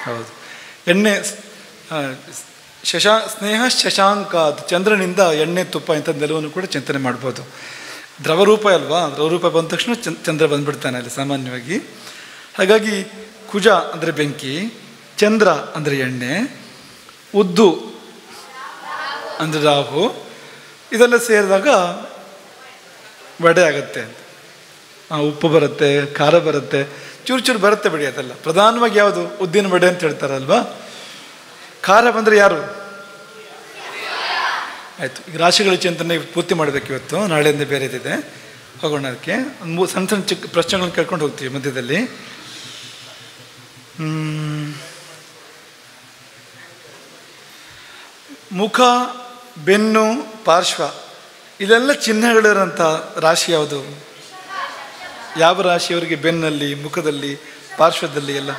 ಹೌದು, ಎಣ್ಣೆ. ಸ್ನೇಹ ಶಶಾಂಕ, ಚಂದ್ರನಿಂದ ಎಣ್ಣೆ ತುಪ್ಪ ಇಂಥದ್ದೆಲ್ಲವನ್ನು ಕೂಡ ಚಿಂತನೆ ಮಾಡ್ಬೋದು. ದ್ರವರೂಪ ಅಲ್ವಾ? ದ್ರವರೂಪ ಬಂದ ತಕ್ಷಣ ಚಂದ್ರ ಬಂದ್ಬಿಡ್ತಾನೆ ಅಲ್ಲಿ ಸಾಮಾನ್ಯವಾಗಿ. ಹಾಗಾಗಿ ಕುಜ ಅಂದರೆ ಬೆಂಕಿ, ಚಂದ್ರ ಅಂದರೆ ಎಣ್ಣೆ, ಉದ್ದು ಅಂದರೆ ರಾಹು, ಇದೆಲ್ಲ ಸೇರಿದಾಗ ವಡೆ ಆಗುತ್ತೆ ಅಂತ. ಉಪ್ಪು ಬರುತ್ತೆ, ಖಾರ ಬರುತ್ತೆ, ಚೂರು ಚೂರು ಬರುತ್ತೆ ಬಿಡಿ. ಅದೆಲ್ಲ ಪ್ರಧಾನವಾಗಿ ಯಾವುದು? ಉದ್ದಿನ ವಡೆ ಅಂತ ಹೇಳ್ತಾರಲ್ವಾ. ಖಾರ ಬಂದರೆ ಯಾರು? ಆಯಿತು, ಈಗ ರಾಶಿಗಳ ಚಿಂತನೆ ಪೂರ್ತಿ ಮಾಡಬೇಕು ಇವತ್ತು. ನಾಳೆಯಿಂದ ಬೇರೆದಿದೆ, ಹೋಗೋಣ. ಅದಕ್ಕೆ ಸಣ್ಣ ಸಣ್ಣ ಚಿಕ್ಕ ಪ್ರಶ್ನೆಗಳನ್ನ ಕೇಳ್ಕೊಂಡು ಹೋಗ್ತೀವಿ ಮಧ್ಯದಲ್ಲಿ. ಮುಖ, ಬೆನ್ನು, ಪಾರ್ಶ್ವ ಇದೆಲ್ಲ ಚಿಹ್ನೆಗಳಿರೋಂಥ ರಾಶಿ ಯಾವುದು? ಯಾವ ರಾಶಿಯವರಿಗೆ ಬೆನ್ನಲ್ಲಿ, ಮುಖದಲ್ಲಿ, ಪಾರ್ಶ್ವದಲ್ಲಿ ಎಲ್ಲ?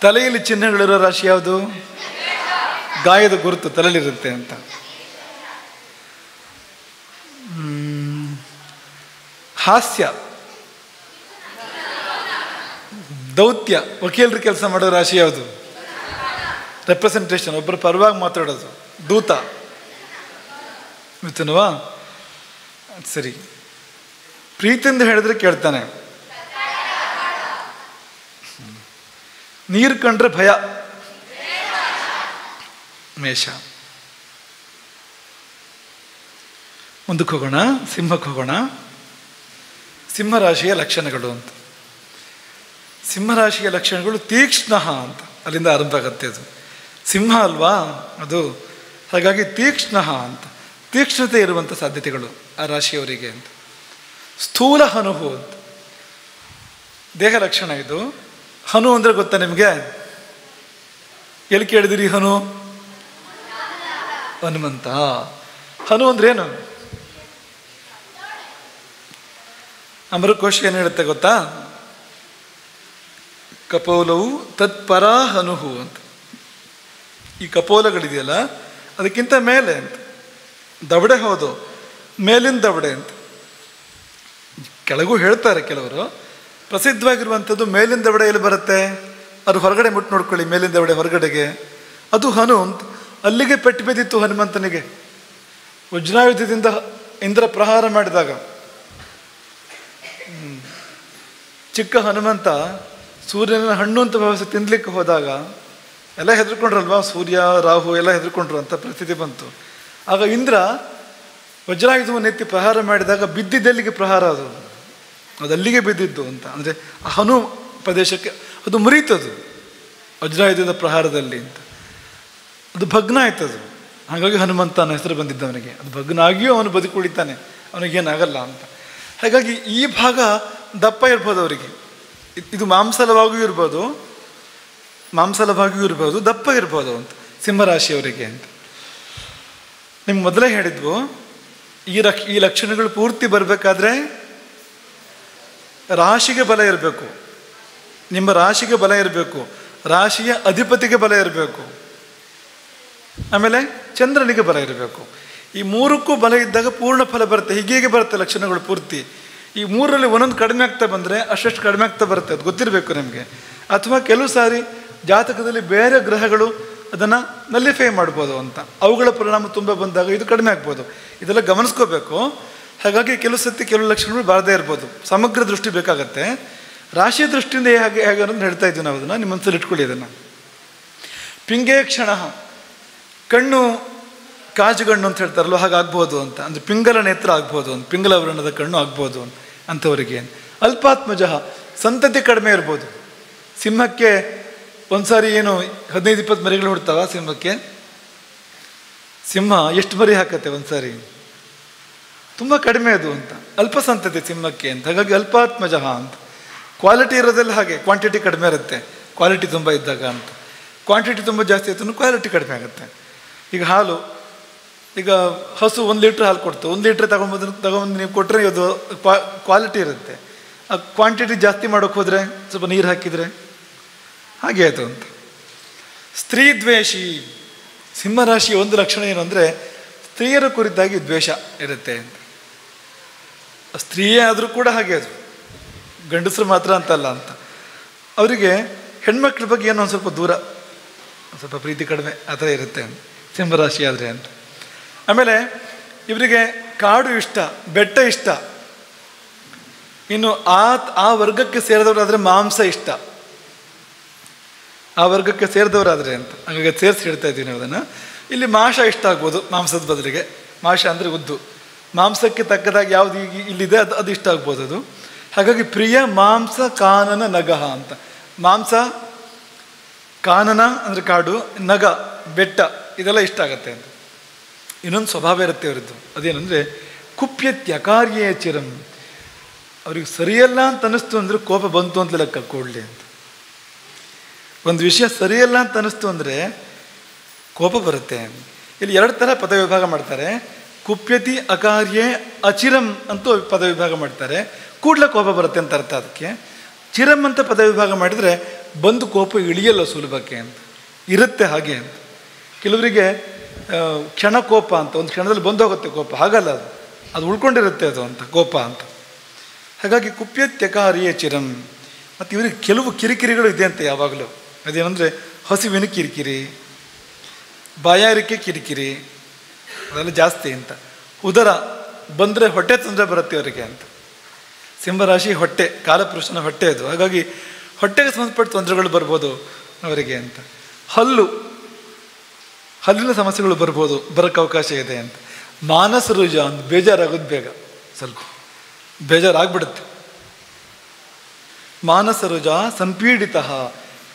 ತಲೆಯಲ್ಲಿ ಚಿಹ್ನೆಗಳಿರೋ ರಾಶಿ ಯಾವುದು? ಗಾಯದ ಗುರುತು ತಲೆಯಲ್ಲಿರುತ್ತೆ ಅಂತ. ಹಾಸ್ಯ, ದೌತ್ಯ, ವಕೀಲರ ಕೆಲಸ ಮಾಡೋ ರಾಶಿ ಯಾವುದು? ರೆಪ್ರೆಸೆಂಟೇಷನ್, ಒಬ್ಬರ ಪರವಾಗಿ ಮಾತಾಡೋದು, ದೂತ. ಮಿಥುನವಾ? ಸರಿ. ಪ್ರೀತಿಯಿಂದ ಹೇಳಿದ್ರೆ ಕೇಳ್ತಾನೆ. ನೀರು ಕಂಡ್ರೆ ಭಯ, ಮೇಷ. ಮುಂದಕ್ಕೆ ಹೋಗೋಣ, ಸಿಂಹಕ್ಕೆ ಹೋಗೋಣ. ಸಿಂಹರಾಶಿಯ ಲಕ್ಷಣಗಳು ಅಂತ. ಸಿಂಹರಾಶಿಯ ಲಕ್ಷಣಗಳು ತೀಕ್ಷ್ಣ ಅಂತ, ಅಲ್ಲಿಂದ ಆರಂಭ ಆಗುತ್ತೆ. ಅದು ಸಿಂಹ ಅಲ್ವಾ ಅದು, ಹಾಗಾಗಿ ತೀಕ್ಷ್ಣ ಅಂತ. ತೀಕ್ಷ್ಣತೆ ಇರುವಂಥ ಸಾಧ್ಯತೆಗಳು ಆ ರಾಶಿಯವರಿಗೆ ಅಂತ. ಸ್ಥೂಲ ಹನುಹು ಅಂತ ದೇಹ ಲಕ್ಷಣ ಇದು. ಹನು ಅಂದರೆ ಗೊತ್ತಾ ನಿಮಗೆ? ಎಲ್ಲಿ ಕೇಳಿದಿರಿ ಹನು? ಹನುಮಂತ. ಹನು ಅಂದ್ರೆ ಏನು? ಅಮರಕೋಶ ಏನು ಹೇಳುತ್ತೆ ಗೊತ್ತಾ? ಕಪೋಲವು ತತ್ಪರ ಹನುಹು ಅಂತ. ಈ ಕಪೋಲಗಳಿದೆಯಲ್ಲ ಅದಕ್ಕಿಂತ ಮೇಲೆ ಅಂತ. ದವಡೆ ಹೌದು, ಮೇಲಿನ ದವಡೆ ಅಂತ. ಕೆಳಗೂ ಹೇಳ್ತಾರೆ ಕೆಲವರು. ಪ್ರಸಿದ್ಧವಾಗಿರುವಂಥದ್ದು ಮೇಲಿನ ದವಡೆ ಎಲ್ಲಿ ಬರುತ್ತೆ? ಅದು ಹೊರಗಡೆ ಮುಟ್ಟು ನೋಡ್ಕೊಳ್ಳಿ, ಮೇಲಿನ ದವಡೆ ಹೊರಗಡೆಗೆ, ಅದು ಹನು ಅಂತ. ಅಲ್ಲಿಗೆ ಪೆಟ್ಟು ಬಿದ್ದಿತ್ತು ಹನುಮಂತನಿಗೆ ವಜ್ರಾಯುಧದಿಂದ ಇಂದ್ರ ಪ್ರಹಾರ ಮಾಡಿದಾಗ. ಚಿಕ್ಕ ಹನುಮಂತ ಸೂರ್ಯನ ಹಣ್ಣು ಅಂತ ಭಾವಿಸಿ ತಿನ್ಲಿಕ್ಕೆ ಹೋದಾಗ ಎಲ್ಲ ಹೆದರ್ಕೊಂಡ್ರಲ್ವಾ? ಸೂರ್ಯ, ರಾಹು ಎಲ್ಲ ಹೆದರ್ಕೊಂಡ್ರು ಅಂತ ಪರಿಸ್ಥಿತಿ ಬಂತು. ಆಗ ಇಂದ್ರ ವಜ್ರಾಯುಧವನ್ನು ಎತ್ತಿ ಪ್ರಹಾರ ಮಾಡಿದಾಗ ಬಿದ್ದಿದ್ದೆಲ್ಲಿಗೆ ಪ್ರಹಾರ? ಅದು ಅಲ್ಲಿಗೆ ಬಿದ್ದಿದ್ದು ಅಂತ. ಅಂದರೆ ಆ ಹನು ಪ್ರದೇಶಕ್ಕೆ ಅದು ಮುರಿತದು ವಜ್ರಾಯುಧದ ಪ್ರಹಾರದಲ್ಲಿ ಅಂತ. ಅದು ಭಗ್ನ ಆಯ್ತದು. ಹಾಗಾಗಿ ಹನುಮಂತ ಅನ್ನೋ ಹೆಸರು ಬಂದಿದ್ದ ಅವನಿಗೆ. ಅದು ಭಗ್ನ ಆಗಿಯೂ ಅವನು ಬದುಕುಳಿತಾನೆ, ಅವನಿಗೇನಾಗಲ್ಲ ಅಂತ. ಹಾಗಾಗಿ ಈ ಭಾಗ ದಪ್ಪ ಇರ್ಬೋದು ಅವರಿಗೆ. ಇದು ಮಾಂಸಲವಾಗಿಯೂ ಇರ್ಬೋದು, ದಪ್ಪ ಇರ್ಬೋದು ಅಂತ ಸಿಂಹರಾಶಿಯವರಿಗೆ ಅಂತ. ನಿಮ್ಗೆ ಮೊದಲೇ ಹೇಳಿದ್ವು, ಈ ಲಕ್ಷಣಗಳು ಪೂರ್ತಿ ಬರಬೇಕಾದ್ರೆ ರಾಶಿಗೆ ಬಲ ಇರಬೇಕು, ನಿಮ್ಮ ರಾಶಿಗೆ ಬಲ ಇರಬೇಕು, ರಾಶಿಯ ಅಧಿಪತಿಗೆ ಬಲ ಇರಬೇಕು, ಆಮೇಲೆ ಚಂದ್ರನಿಗೆ ಬಲ ಇರಬೇಕು. ಈ ಮೂರಕ್ಕೂ ಬಲ ಇದ್ದಾಗ ಪೂರ್ಣ ಫಲ ಬರುತ್ತೆ. ಹೀಗೆ ಬರುತ್ತೆ ಲಕ್ಷಣಗಳು ಪೂರ್ತಿ. ಈ ಮೂರರಲ್ಲಿ ಒಂದೊಂದು ಕಡಿಮೆ ಆಗ್ತಾ ಬಂದರೆ ಅಷ್ಟು ಕಡಿಮೆ ಆಗ್ತಾ ಬರುತ್ತೆ, ಅದು ಗೊತ್ತಿರಬೇಕು ನಿಮಗೆ. ಅಥವಾ ಕೆಲವು ಸಾರಿ ಜಾತಕದಲ್ಲಿ ಬೇರೆ ಗ್ರಹಗಳು ಅದನ್ನು ನಲ್ಲಿಫೈ ಮಾಡ್ಬೋದು ಅಂತ, ಅವುಗಳ ಪರಿಣಾಮ ತುಂಬ ಬಂದಾಗ ಇದು ಕಡಿಮೆ ಆಗ್ಬೋದು. ಇದೆಲ್ಲ ಗಮನಿಸ್ಕೋಬೇಕು. ಹಾಗಾಗಿ ಕೆಲವು ಸತಿ ಕೆಲವು ಲಕ್ಷಣಗಳು ಬಾರದೇ ಇರ್ಬೋದು. ಸಮಗ್ರ ದೃಷ್ಟಿ ಬೇಕಾಗತ್ತೆ. ರಾಶಿಯ ದೃಷ್ಟಿಯಿಂದ ಹೇಗೆ ಅನ್ನೋದು ಹೇಳ್ತಾ ಇದ್ದೀವಿ ನಾವು. ಅದನ್ನು ನಿಮ್ಮ ಮನಸ್ಸಲ್ಲಿ ಇಟ್ಕೊಳ್ಳಿ. ಅದನ್ನು ಪಿಂಗೇ ಕ್ಷಣ, ಕಣ್ಣು ಕಾಜುಗಣ್ಣು ಅಂತ ಹೇಳ್ತಾರಲ್ವ, ಹಾಗಾಗ್ಬೋದು ಅಂತ. ಅಂದರೆ ಪಿಂಗಲ ನೇತ್ರ ಆಗ್ಬೋದು ಅಂತ, ಪಿಂಗಲ ವರ್ಣದ ಕಣ್ಣು ಆಗ್ಬೋದು ಅಂಥವರಿಗೆ. ಅಲ್ಪಾತ್ಮಜ, ಸಂತತಿ ಕಡಿಮೆ ಇರ್ಬೋದು. ಸಿಂಹಕ್ಕೆ ಒಂದ್ಸಾರಿ ಏನು 15-20 ಮರಿಗಳು ಹುಡ್ತಾವ ಸಿಂಹಕ್ಕೆ? ಸಿಂಹ ಎಷ್ಟು ಮರಿ ಹಾಕತ್ತೆ ಒಂದ್ಸಾರಿ? ತುಂಬ ಕಡಿಮೆ ಅದು ಅಂತ. ಅಲ್ಪ ಸಂತತಿ ಸಿಂಹಕ್ಕೆ ಅಂತ. ಹಾಗಾಗಿ ಅಲ್ಪಾತ್ಮಜ ಅಂತ. ಕ್ವಾಲಿಟಿ ಇರೋದೆಲ್ಲ ಹಾಗೆ, ಕ್ವಾಂಟಿಟಿ ಕಡಿಮೆ ಇರುತ್ತೆ. ಕ್ವಾಲಿಟಿ ತುಂಬ ಇದ್ದಾಗ ಅಂತ. ಕ್ವಾಂಟಿಟಿ ತುಂಬ ಜಾಸ್ತಿ ಆಯ್ತು ಕ್ವಾಲಿಟಿ ಕಡಿಮೆ ಆಗುತ್ತೆ. ಈಗ ಹಾಲು, ಈಗ ಹಸು 1 ಲೀಟ್ರ್ ಹಾಲು ಕೊಡ್ತು, 1 ಲೀಟ್ರ್ ತಗೊಂಬಂದು ನೀವು ಕೊಟ್ಟರೆ ಅದು ಕ್ವಾಲಿಟಿ ಇರುತ್ತೆ. ಆ ಕ್ವಾಂಟಿಟಿ ಜಾಸ್ತಿ ಮಾಡೋಕ್ಕೆ ಹೋದರೆ ಸ್ವಲ್ಪ ನೀರು ಹಾಕಿದರೆ ಹಾಗೆ ಆಯಿತು ಅಂತ. ಸ್ತ್ರೀ ದ್ವೇಷಿ, ಸಿಂಹರಾಶಿಯ ಒಂದು ಲಕ್ಷಣ ಏನು ಅಂದರೆ ಸ್ತ್ರೀಯರ ಕುರಿತಾಗಿ ದ್ವೇಷ ಇರುತ್ತೆ ಅಂತ. ಸ್ತ್ರೀಯೇ ಆದರೂ ಕೂಡ ಹಾಗೆ, ಅದು ಗಂಡಸರು ಮಾತ್ರ ಅಂತಲ್ಲ ಅಂತ. ಅವರಿಗೆ ಹೆಣ್ಮಕ್ಳ ಬಗ್ಗೆ ಏನೋ ಒಂದು ಸ್ವಲ್ಪ ದೂರ, ಸ್ವಲ್ಪ ಪ್ರೀತಿ ಕಡಿಮೆ ಆ ಥರ ಇರುತ್ತೆ ಸಿಂಹರಾಶಿ ಆದರೆ ಅಂತ. ಆಮೇಲೆ ಇವರಿಗೆ ಕಾಡು ಇಷ್ಟ, ಬೆಟ್ಟ ಇಷ್ಟ. ಇನ್ನು ಆ ವರ್ಗಕ್ಕೆ ಸೇರಿದವರಾದರೆ ಮಾಂಸ ಇಷ್ಟ, ಆ ವರ್ಗಕ್ಕೆ ಸೇರಿದವರಾದರೆ ಅಂತ. ಹಾಗಾಗಿ ಸೇರಿಸಿ ಹೇಳ್ತಾ ಇದ್ದೀವಿ ನಾವು ಅದನ್ನು. ಇಲ್ಲಿ ಮಾಂಸ ಇಷ್ಟ ಆಗ್ಬೋದು, ಮಾಂಸದ ಬದಲಿಗೆ. ಮಾಂಸ ಅಂದರೆ ಉದ್ದು, ಮಾಂಸಕ್ಕೆ ತಕ್ಕದಾಗಿ ಯಾವುದು ಈಗ ಇಲ್ಲಿದೆ ಅದು ಇಷ್ಟ ಆಗ್ಬೋದು ಅದು. ಹಾಗಾಗಿ ಪ್ರಿಯ ಮಾಂಸ ಕಾನನ ನಗಹ ಅಂತ. ಮಾಂಸ, ಕಾನನ ಅಂದರೆ ಕಾಡು, ನಗ ಬೆಟ್ಟ, ಇದೆಲ್ಲ ಇಷ್ಟ ಆಗತ್ತೆ ಅಂತ. ಇನ್ನೊಂದು ಸ್ವಭಾವ ಇರುತ್ತೆ ಅವರದ್ದು, ಅದೇನೆಂದರೆ ಕುಪ್ಯತ್ಯಕಾರ್ಯೇ ಚಿರಂ. ಅವ್ರಿಗೆ ಸರಿಯಲ್ಲ ಅಂತ ಅನ್ನಿಸ್ತು ಅಂದರೆ ಕೋಪ ಬಂತು ಅಂತ ಲೆಕ್ಕ ಕೊಡಲಿ ಅಂತ. ಒಂದು ವಿಷಯ ಸರಿಯಲ್ಲ ಅಂತ ಅನ್ನಿಸ್ತು ಅಂದರೆ ಕೋಪ ಬರುತ್ತೆ. ಇಲ್ಲಿ 2 ಥರ ಪದ ವಿಭಾಗ ಮಾಡ್ತಾರೆ. ಕುಪ್ಯತಿ ಅಕಾರ್ಯೇ ಅಚಿರಂ ಅಂತೂ ಪದ ವಿಭಾಗ ಮಾಡ್ತಾರೆ, ಕೂಡಲೇ ಕೋಪ ಬರುತ್ತೆ ಅಂತ ಅರ್ಥ. ಅದಕ್ಕೆ ಚಿರಂ ಅಂತ ಪದ ವಿಭಾಗ ಮಾಡಿದರೆ ಬಂದು ಕೋಪ ಇಳಿಯಲ್ಲ ಸುಲಭಕ್ಕೆ ಅಂತ, ಇರುತ್ತೆ ಹಾಗೆ ಅಂತ. ಕೆಲವರಿಗೆ ಕ್ಷಣ ಕೋಪ ಅಂತ, ಒಂದು ಕ್ಷಣದಲ್ಲಿ ಬಂದು ಹೋಗುತ್ತೆ ಕೋಪ, ಹಾಗಲ್ಲ, ಅದು ಉಳ್ಕೊಂಡಿರುತ್ತೆ ಅದು ಅಂತ ಕೋಪ ಅಂತ. ಹಾಗಾಗಿ ಕುಪ್ಯತ್ಯಕಾರ್ಯೇ ಚಿರಂ. ಮತ್ತು ಇವರಿಗೆ ಕೆಲವು ಕಿರಿಕಿರಿಗಳು ಇದೆ ಅಂತ ಯಾವಾಗಲೂ. ಅದೇನೆಂದರೆ ಹಸಿವಿನ ಕಿರಿಕಿರಿ, ಬಾಯಾರಿಕೆ ಕಿರಿಕಿರಿ, ಅದೆಲ್ಲ ಜಾಸ್ತಿ ಅಂತ. ಉದರ ಬಂದರೆ ಹೊಟ್ಟೆ ತೊಂದರೆ ಬರುತ್ತೆ ಅವರಿಗೆ ಅಂತ. ಸಿಂಹರಾಶಿ ಹೊಟ್ಟೆ, ಕಾಲಪುರುಷನ ಹೊಟ್ಟೆ ಅದು. ಹಾಗಾಗಿ ಹೊಟ್ಟೆಗೆ ಸಂಬಂಧಪಟ್ಟ ತೊಂದರೆಗಳು ಬರ್ಬೋದು ಅವರಿಗೆ ಅಂತ. ಹಲ್ಲಿನ ಸಮಸ್ಯೆಗಳು ಬರ್ಬೋದು, ಬರೋಕ್ಕೆ ಅವಕಾಶ ಇದೆ ಅಂತ. ಮಾನಸ ರುಜ ಅಂತ, ಬೇಜಾರಾಗೋದು ಬೇಗ, ಸ್ವಲ್ಪ ಬೇಜಾರಾಗ್ಬಿಡುತ್ತೆ. ಮಾನಸ ರುಜ ಸಂಪೀಡಿತ,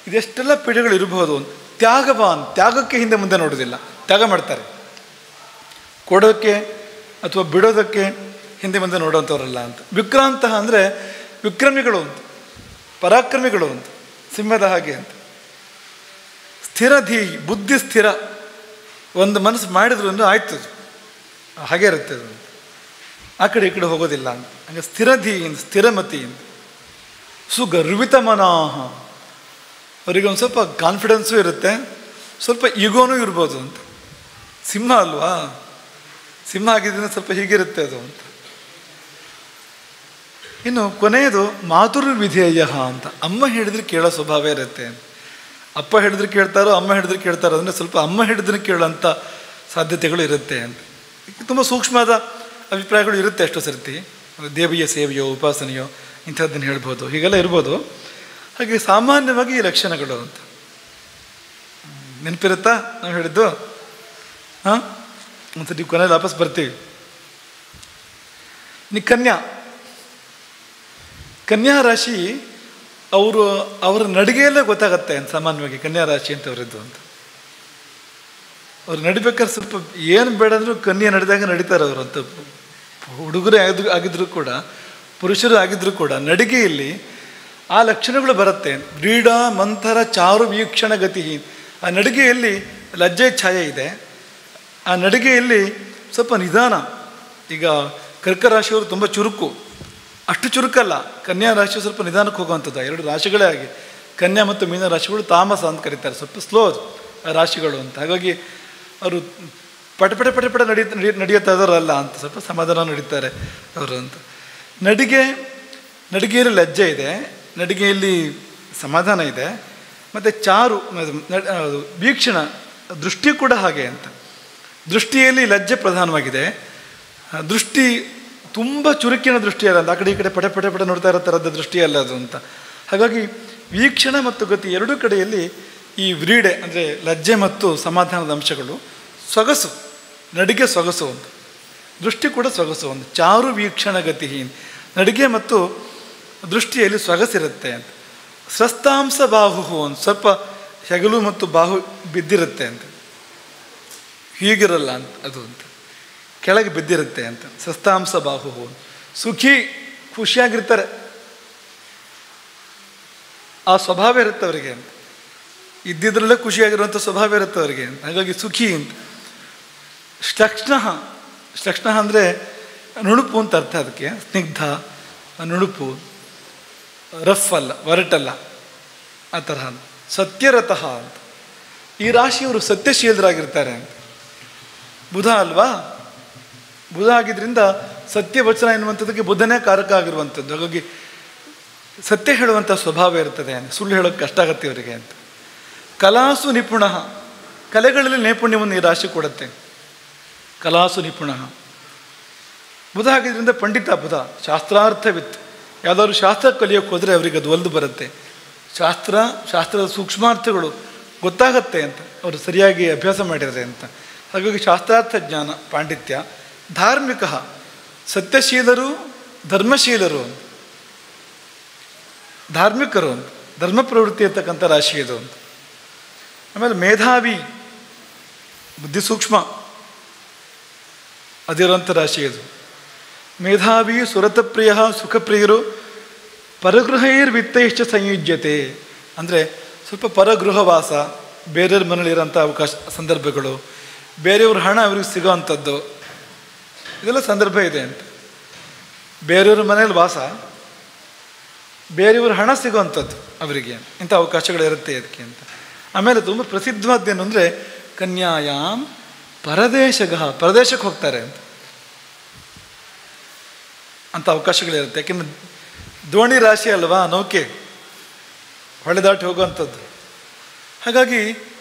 ಇದೆಷ್ಟೆಲ್ಲ ಪೀಡೆಗಳು ಇರಬಹುದು. ತ್ಯಾಗವಾನ್, ತ್ಯಾಗಕ್ಕೆ ಹಿಂದೆ ಮುಂದೆ ನೋಡೋದಿಲ್ಲ, ತ್ಯಾಗ ಮಾಡ್ತಾರೆ. ಕೊಡೋಕ್ಕೆ ಅಥವಾ ಬಿಡೋದಕ್ಕೆ ಹಿಂದೆ ಮುಂದೆ ನೋಡೋವಂಥವ್ರಲ್ಲ ಅಂತ. ವಿಕ್ರಾಂತ ಅಂದರೆ ವಿಕ್ರಮಿಗಳು ಅಂತ, ಪರಾಕ್ರಮಿಗಳು ಅಂತ, ಸಿಂಹದ ಹಾಗೆ ಅಂತ. ಸ್ಥಿರಧೀ, ಬುದ್ಧಿ ಸ್ಥಿರ, ಒಂದು ಮನಸ್ಸು ಮಾಡಿದ್ರು ಅಂದರೆ ಆಯ್ತು, ಹಾಗೆ ಇರುತ್ತೆ ಅದು, ಆ ಕಡೆ ಈ ಕಡೆ ಹೋಗೋದಿಲ್ಲ ಅಂತ. ಹಂಗೆ ಸ್ಥಿರಧೀ, ಸ್ಥಿರಮತಿ. ಸುಗರ್ವಿತ ಮನಾಹ, ಅವರಿಗೆ ಒಂದು ಸ್ವಲ್ಪ ಕಾನ್ಫಿಡೆನ್ಸು ಇರುತ್ತೆ, ಸ್ವಲ್ಪ ಈಗೋನೂ ಇರ್ಬೋದು ಅಂತ. ಸಿಂಹ ಅಲ್ವಾ, ಸಿಂಹ ಆಗಿದ್ದರಿಂದ ಸ್ವಲ್ಪ ಹೀಗಿರುತ್ತೆ ಅದು ಅಂತ. ಇನ್ನು ಕೊನೆಯದು ಮಾತುರ್ವಿಧೇಯ ಅಂತ. ಅಮ್ಮ ಹೇಳಿದ್ರೆ ಕೇಳೋ ಸ್ವಭಾವ ಇರುತ್ತೆ. ಅಪ್ಪ ಹೇಳಿದ್ರೆ ಕೇಳ್ತಾರೋ, ಅಮ್ಮ ಹೇಳಿದ್ರೆ ಕೇಳ್ತಾರೋ, ಅಂದರೆ ಸ್ವಲ್ಪ ಅಮ್ಮ ಹೇಳಿದ್ರೆ ಕೇಳೋಂಥ ಸಾಧ್ಯತೆಗಳು ಇರುತ್ತೆ ಅಂತ. ತುಂಬ ಸೂಕ್ಷ್ಮವಾದ ಅಭಿಪ್ರಾಯಗಳು ಇರುತ್ತೆ ಎಷ್ಟೋ ಸರ್ತಿ. ದೇವಿಯ ಸೇವೆಯೋ ಉಪಾಸನೆಯೋ ಇಂಥದ್ದನ್ನು ಹೇಳ್ಬೋದು, ಹೀಗೆಲ್ಲ ಇರ್ಬೋದು. ಹಾಗೆ ಸಾಮಾನ್ಯವಾಗಿ ಈ ಲಕ್ಷಣಗಳು ಅಂತ ನೆನಪಿರುತ್ತಾ ನಾವು ಹೇಳಿದ್ದು? ಹಾಂ, ಒಂದ್ಸತಿ ಕೊನೆಯಲ್ಲಿ ವಾಪಸ್ ಬರ್ತೀವಿ. ಕನ್ಯಾ ರಾಶಿ, ಅವರ ನಡಿಗೆಯಲ್ಲೇ ಗೊತ್ತಾಗತ್ತೆ ಸಾಮಾನ್ಯವಾಗಿ ಕನ್ಯಾ ರಾಶಿ ಅಂತವರಿದ್ದು ಅಂತ. ಅವ್ರು ನಡಿಬೇಕಾದ್ರೆ ಸ್ವಲ್ಪ ಏನು ಬೇಡ ಅಂದರೂ ಕನ್ಯಾ ನಡೆದಾಗ ನಡೀತಾರೆ ಅವರು ಅಂತ. ಹುಡುಗರೇ ಆಗಿದ್ರು ಕೂಡ, ಪುರುಷರು ಆಗಿದ್ರು ಕೂಡ ನಡಿಗೆಯಲ್ಲಿ ಆ ಲಕ್ಷಣಗಳು ಬರುತ್ತೆ. ವ್ರೀಡ ಮಂಥರ ಚಾರು ವೀಕ್ಷಣ ಗತಿ. ಆ ನಡಿಗೆಯಲ್ಲಿ ಲಜ್ಜೆ ಛಾಯೆ ಇದೆ, ಆ ನಡಿಗೆಯಲ್ಲಿ ಸ್ವಲ್ಪ ನಿಧಾನ. ಈಗ ಕರ್ಕ ರಾಶಿಯವರು ತುಂಬ ಚುರುಕು, ಅಷ್ಟು ಚುರುಕಲ್ಲ. ಕನ್ಯಾ ರಾಶಿಯು ಸ್ವಲ್ಪ ನಿಧಾನಕ್ಕೆ ಹೋಗುವಂಥದ್ದು. 2 ರಾಶಿಗಳೇ ಆಗಿ ಕನ್ಯಾ ಮತ್ತು ಮೀನ ರಾಶಿಗಳು ತಾಮಸ ಅಂತ ಕರೀತಾರೆ, ಸ್ವಲ್ಪ ಸ್ಲೋ ರಾಶಿಗಳು ಅಂತ. ಹಾಗಾಗಿ ಅವರು ಪಟಪಟ ಪಟಪಟ ನಡೆಯುತ್ತಾ ಇದಾರಲ್ಲ ಅಂತ, ಸ್ವಲ್ಪ ಸಮಾಧಾನ ನಡೀತಾರೆ ಅವರು ಅಂತ. ನಡಿಗೆಯಲ್ಲಿ ಲಜ್ಜೆ ಇದೆ, ನಡಿಗೆಯಲ್ಲಿ ಸಮಾಧಾನ ಇದೆ, ಮತ್ತು ಚಾರು ವೀಕ್ಷಣ ದೃಷ್ಟಿ ಕೂಡ ಹಾಗೆ ಅಂತ. ದೃಷ್ಟಿಯಲ್ಲಿ ಲಜ್ಜೆ ಪ್ರಧಾನವಾಗಿದೆ. ದೃಷ್ಟಿ ತುಂಬ ಚುರುಕಿನ ದೃಷ್ಟಿ ಅಲ್ಲ ಅಂತ, ಆ ಕಡೆ ಈ ಕಡೆ ಪಟ ಪಟ ಪಟ ನೋಡ್ತಾ ಇರೋ ಥರದ ದೃಷ್ಟಿ ಅಲ್ಲ ಅದು ಅಂತ. ಹಾಗಾಗಿ ವೀಕ್ಷಣ ಮತ್ತು ಗತಿ ಎರಡೂ ಕಡೆಯಲ್ಲಿ ಈ ವ್ರೀಡೆ ಅಂದರೆ ಲಜ್ಜೆ ಮತ್ತು ಸಮಾಧಾನದ ಅಂಶಗಳು. ಸೊಗಸು, ನಡಿಗೆ ಸೊಗಸು ಒಂದು, ದೃಷ್ಟಿ ಕೂಡ ಸೊಗಸು ಒಂದು. ಚಾರು ವೀಕ್ಷಣ ಗತಿ, ನಡಿಗೆ ಮತ್ತು ದೃಷ್ಟಿಯಲ್ಲಿ ಸೊಗಸಿರುತ್ತೆ ಅಂತ. ಸ್ರಸ್ತಾಂಶ ಬಾಹು ಒಂದು, ಸ್ವಲ್ಪ ಹೆಗಲು ಮತ್ತು ಬಾಹು ಬಿದ್ದಿರುತ್ತೆ ಅಂತ, ಹೀಗಿರಲ್ಲ ಅಂತ ಅದು ಅಂತ, ಕೆಳಗೆ ಬಿದ್ದಿರುತ್ತೆ ಅಂತ. ಸ್ರಸ್ತಾಂಶ ಬಾಹು, ಸುಖಿ, ಖುಷಿಯಾಗಿರ್ತಾರೆ, ಆ ಸ್ವಭಾವ ಇರುತ್ತೆ ಅವರಿಗೆ ಅಂತ. ಇದ್ದಿದ್ರಲ್ಲೇ ಖುಷಿಯಾಗಿರುವಂಥ ಸ್ವಭಾವ ಇರುತ್ತೆ ಅವರಿಗೆ, ಹಾಗಾಗಿ ಸುಖಿ ಅಂತ. ಶ್ಲಕ್ಷ್ಣ ಅಂದರೆ ನುಣುಪು ಅಂತ ಅರ್ಥ. ಅದಕ್ಕೆ ಸ್ನಿಗ್ಧ, ನುಣುಪು, ರಫ್ ಅಲ್ಲ, ಒರಟಲ್ಲ, ಆ ತರಹ. ಸತ್ಯರತಃ ಅಂತ. ಈ ರಾಶಿಯವರು ಸತ್ಯಶೀಲರಾಗಿರ್ತಾರೆ ಅಂತ. ಬುಧ ಅಲ್ವಾ, ಬುಧ ಆಗಿದ್ದರಿಂದ ಸತ್ಯವಚನ ಎನ್ನುವಂಥದ್ದಕ್ಕೆ ಬುಧನೇ ಕಾರಕ ಆಗಿರುವಂಥದ್ದು. ಹಾಗಾಗಿ ಸತ್ಯ ಹೇಳುವಂಥ ಸ್ವಭಾವ ಇರ್ತದೆ, ಸುಳ್ಳು ಹೇಳೋಕ್ಕೆ ಕಷ್ಟ ಆಗತ್ತೆ ಇವರಿಗೆ ಅಂತ. ಕಲಾಸು ನಿಪುಣ, ಕಲೆಗಳಲ್ಲಿ ನೈಪುಣ್ಯವನ್ನು ಈ ರಾಶಿ ಕೊಡುತ್ತೆ. ಕಲಾಸು ನಿಪುಣ. ಬುಧ ಆಗಿದ್ದರಿಂದ ಪಂಡಿತ ಬುಧ, ಶಾಸ್ತ್ರಾರ್ಥವಿತ್ತು. ಯಾವುದಾದ್ರು ಶಾಸ್ತ್ರ ಕಲಿಯೋಕ್ಕೆ ಹೋದರೆ ಅವರಿಗೆ ಅದು ಒಲ್ದು ಬರುತ್ತೆ. ಶಾಸ್ತ್ರದ ಸೂಕ್ಷ್ಮಾರ್ಥಗಳು ಗೊತ್ತಾಗತ್ತೆ ಅಂತ, ಅವರು ಸರಿಯಾಗಿ ಅಭ್ಯಾಸ ಮಾಡಿದರೆ ಅಂತ. ಹಾಗಾಗಿ ಶಾಸ್ತ್ರಾರ್ಥ ಜ್ಞಾನ, ಪಾಂಡಿತ್ಯ. ಧಾರ್ಮಿಕ, ಸತ್ಯಶೀಲರು, ಧರ್ಮಶೀಲರು, ಧಾರ್ಮಿಕರು ಅಂತ, ಧರ್ಮ ಪ್ರವೃತ್ತಿ ಇರ್ತಕ್ಕಂಥ ರಾಶಿ ಇದು ಅಂತ. ಆಮೇಲೆ ಮೇಧಾವಿ, ಬುದ್ಧಿ ಸೂಕ್ಷ್ಮ ಅದಿರುವಂಥ ರಾಶಿ ಇದು. ಮೇಧಾವಿ, ಸುರತಪ್ರಿಯ, ಸುಖಪ್ರಿಯರು, ಪರಗೃಹೈರ್ವಿತ್ತೈಶ್ಚ ಸಂಯುಜ್ಯತೆ. ಅಂದರೆ ಸ್ವಲ್ಪ ಪರಗೃಹವಾಸ, ಬೇರೆಯವ್ರ ಮನೇಲಿರೋಂಥ ಅವಕಾಶ ಸಂದರ್ಭಗಳು, ಬೇರೆಯವ್ರ ಹಣ ಅವ್ರಿಗೆ ಸಿಗೋ ಅಂಥದ್ದು, ಇದೆಲ್ಲ ಸಂದರ್ಭ ಇದೆ ಅಂತ. ಬೇರೆಯವ್ರ ಮನೇಲಿ ವಾಸ, ಬೇರೆಯವ್ರ ಹಣ ಸಿಗೋವಂಥದ್ದು ಅವರಿಗೆ, ಇಂಥ ಅವಕಾಶಗಳಿರುತ್ತೆ ಅದಕ್ಕೆ ಅಂತ. ಆಮೇಲೆ ತುಂಬ ಪ್ರಸಿದ್ಧವಾದ್ದೇನು ಅಂದರೆ ಕನ್ಯಾಯಾಮ್ ಪರದೇಶಗಃ, ಪರದೇಶಕ್ಕೆ ಹೋಗ್ತಾರೆ ಅಂತ ಅವಕಾಶಗಳಿರುತ್ತೆ. ಯಾಕೆಂದರೆ ದೋಣಿ ರಾಶಿ ಅಲ್ವಾ, ನೌಕೆ ಹೊಳೆದಾಟಿ ಹೋಗುವಂಥದ್ದು. ಹಾಗಾಗಿ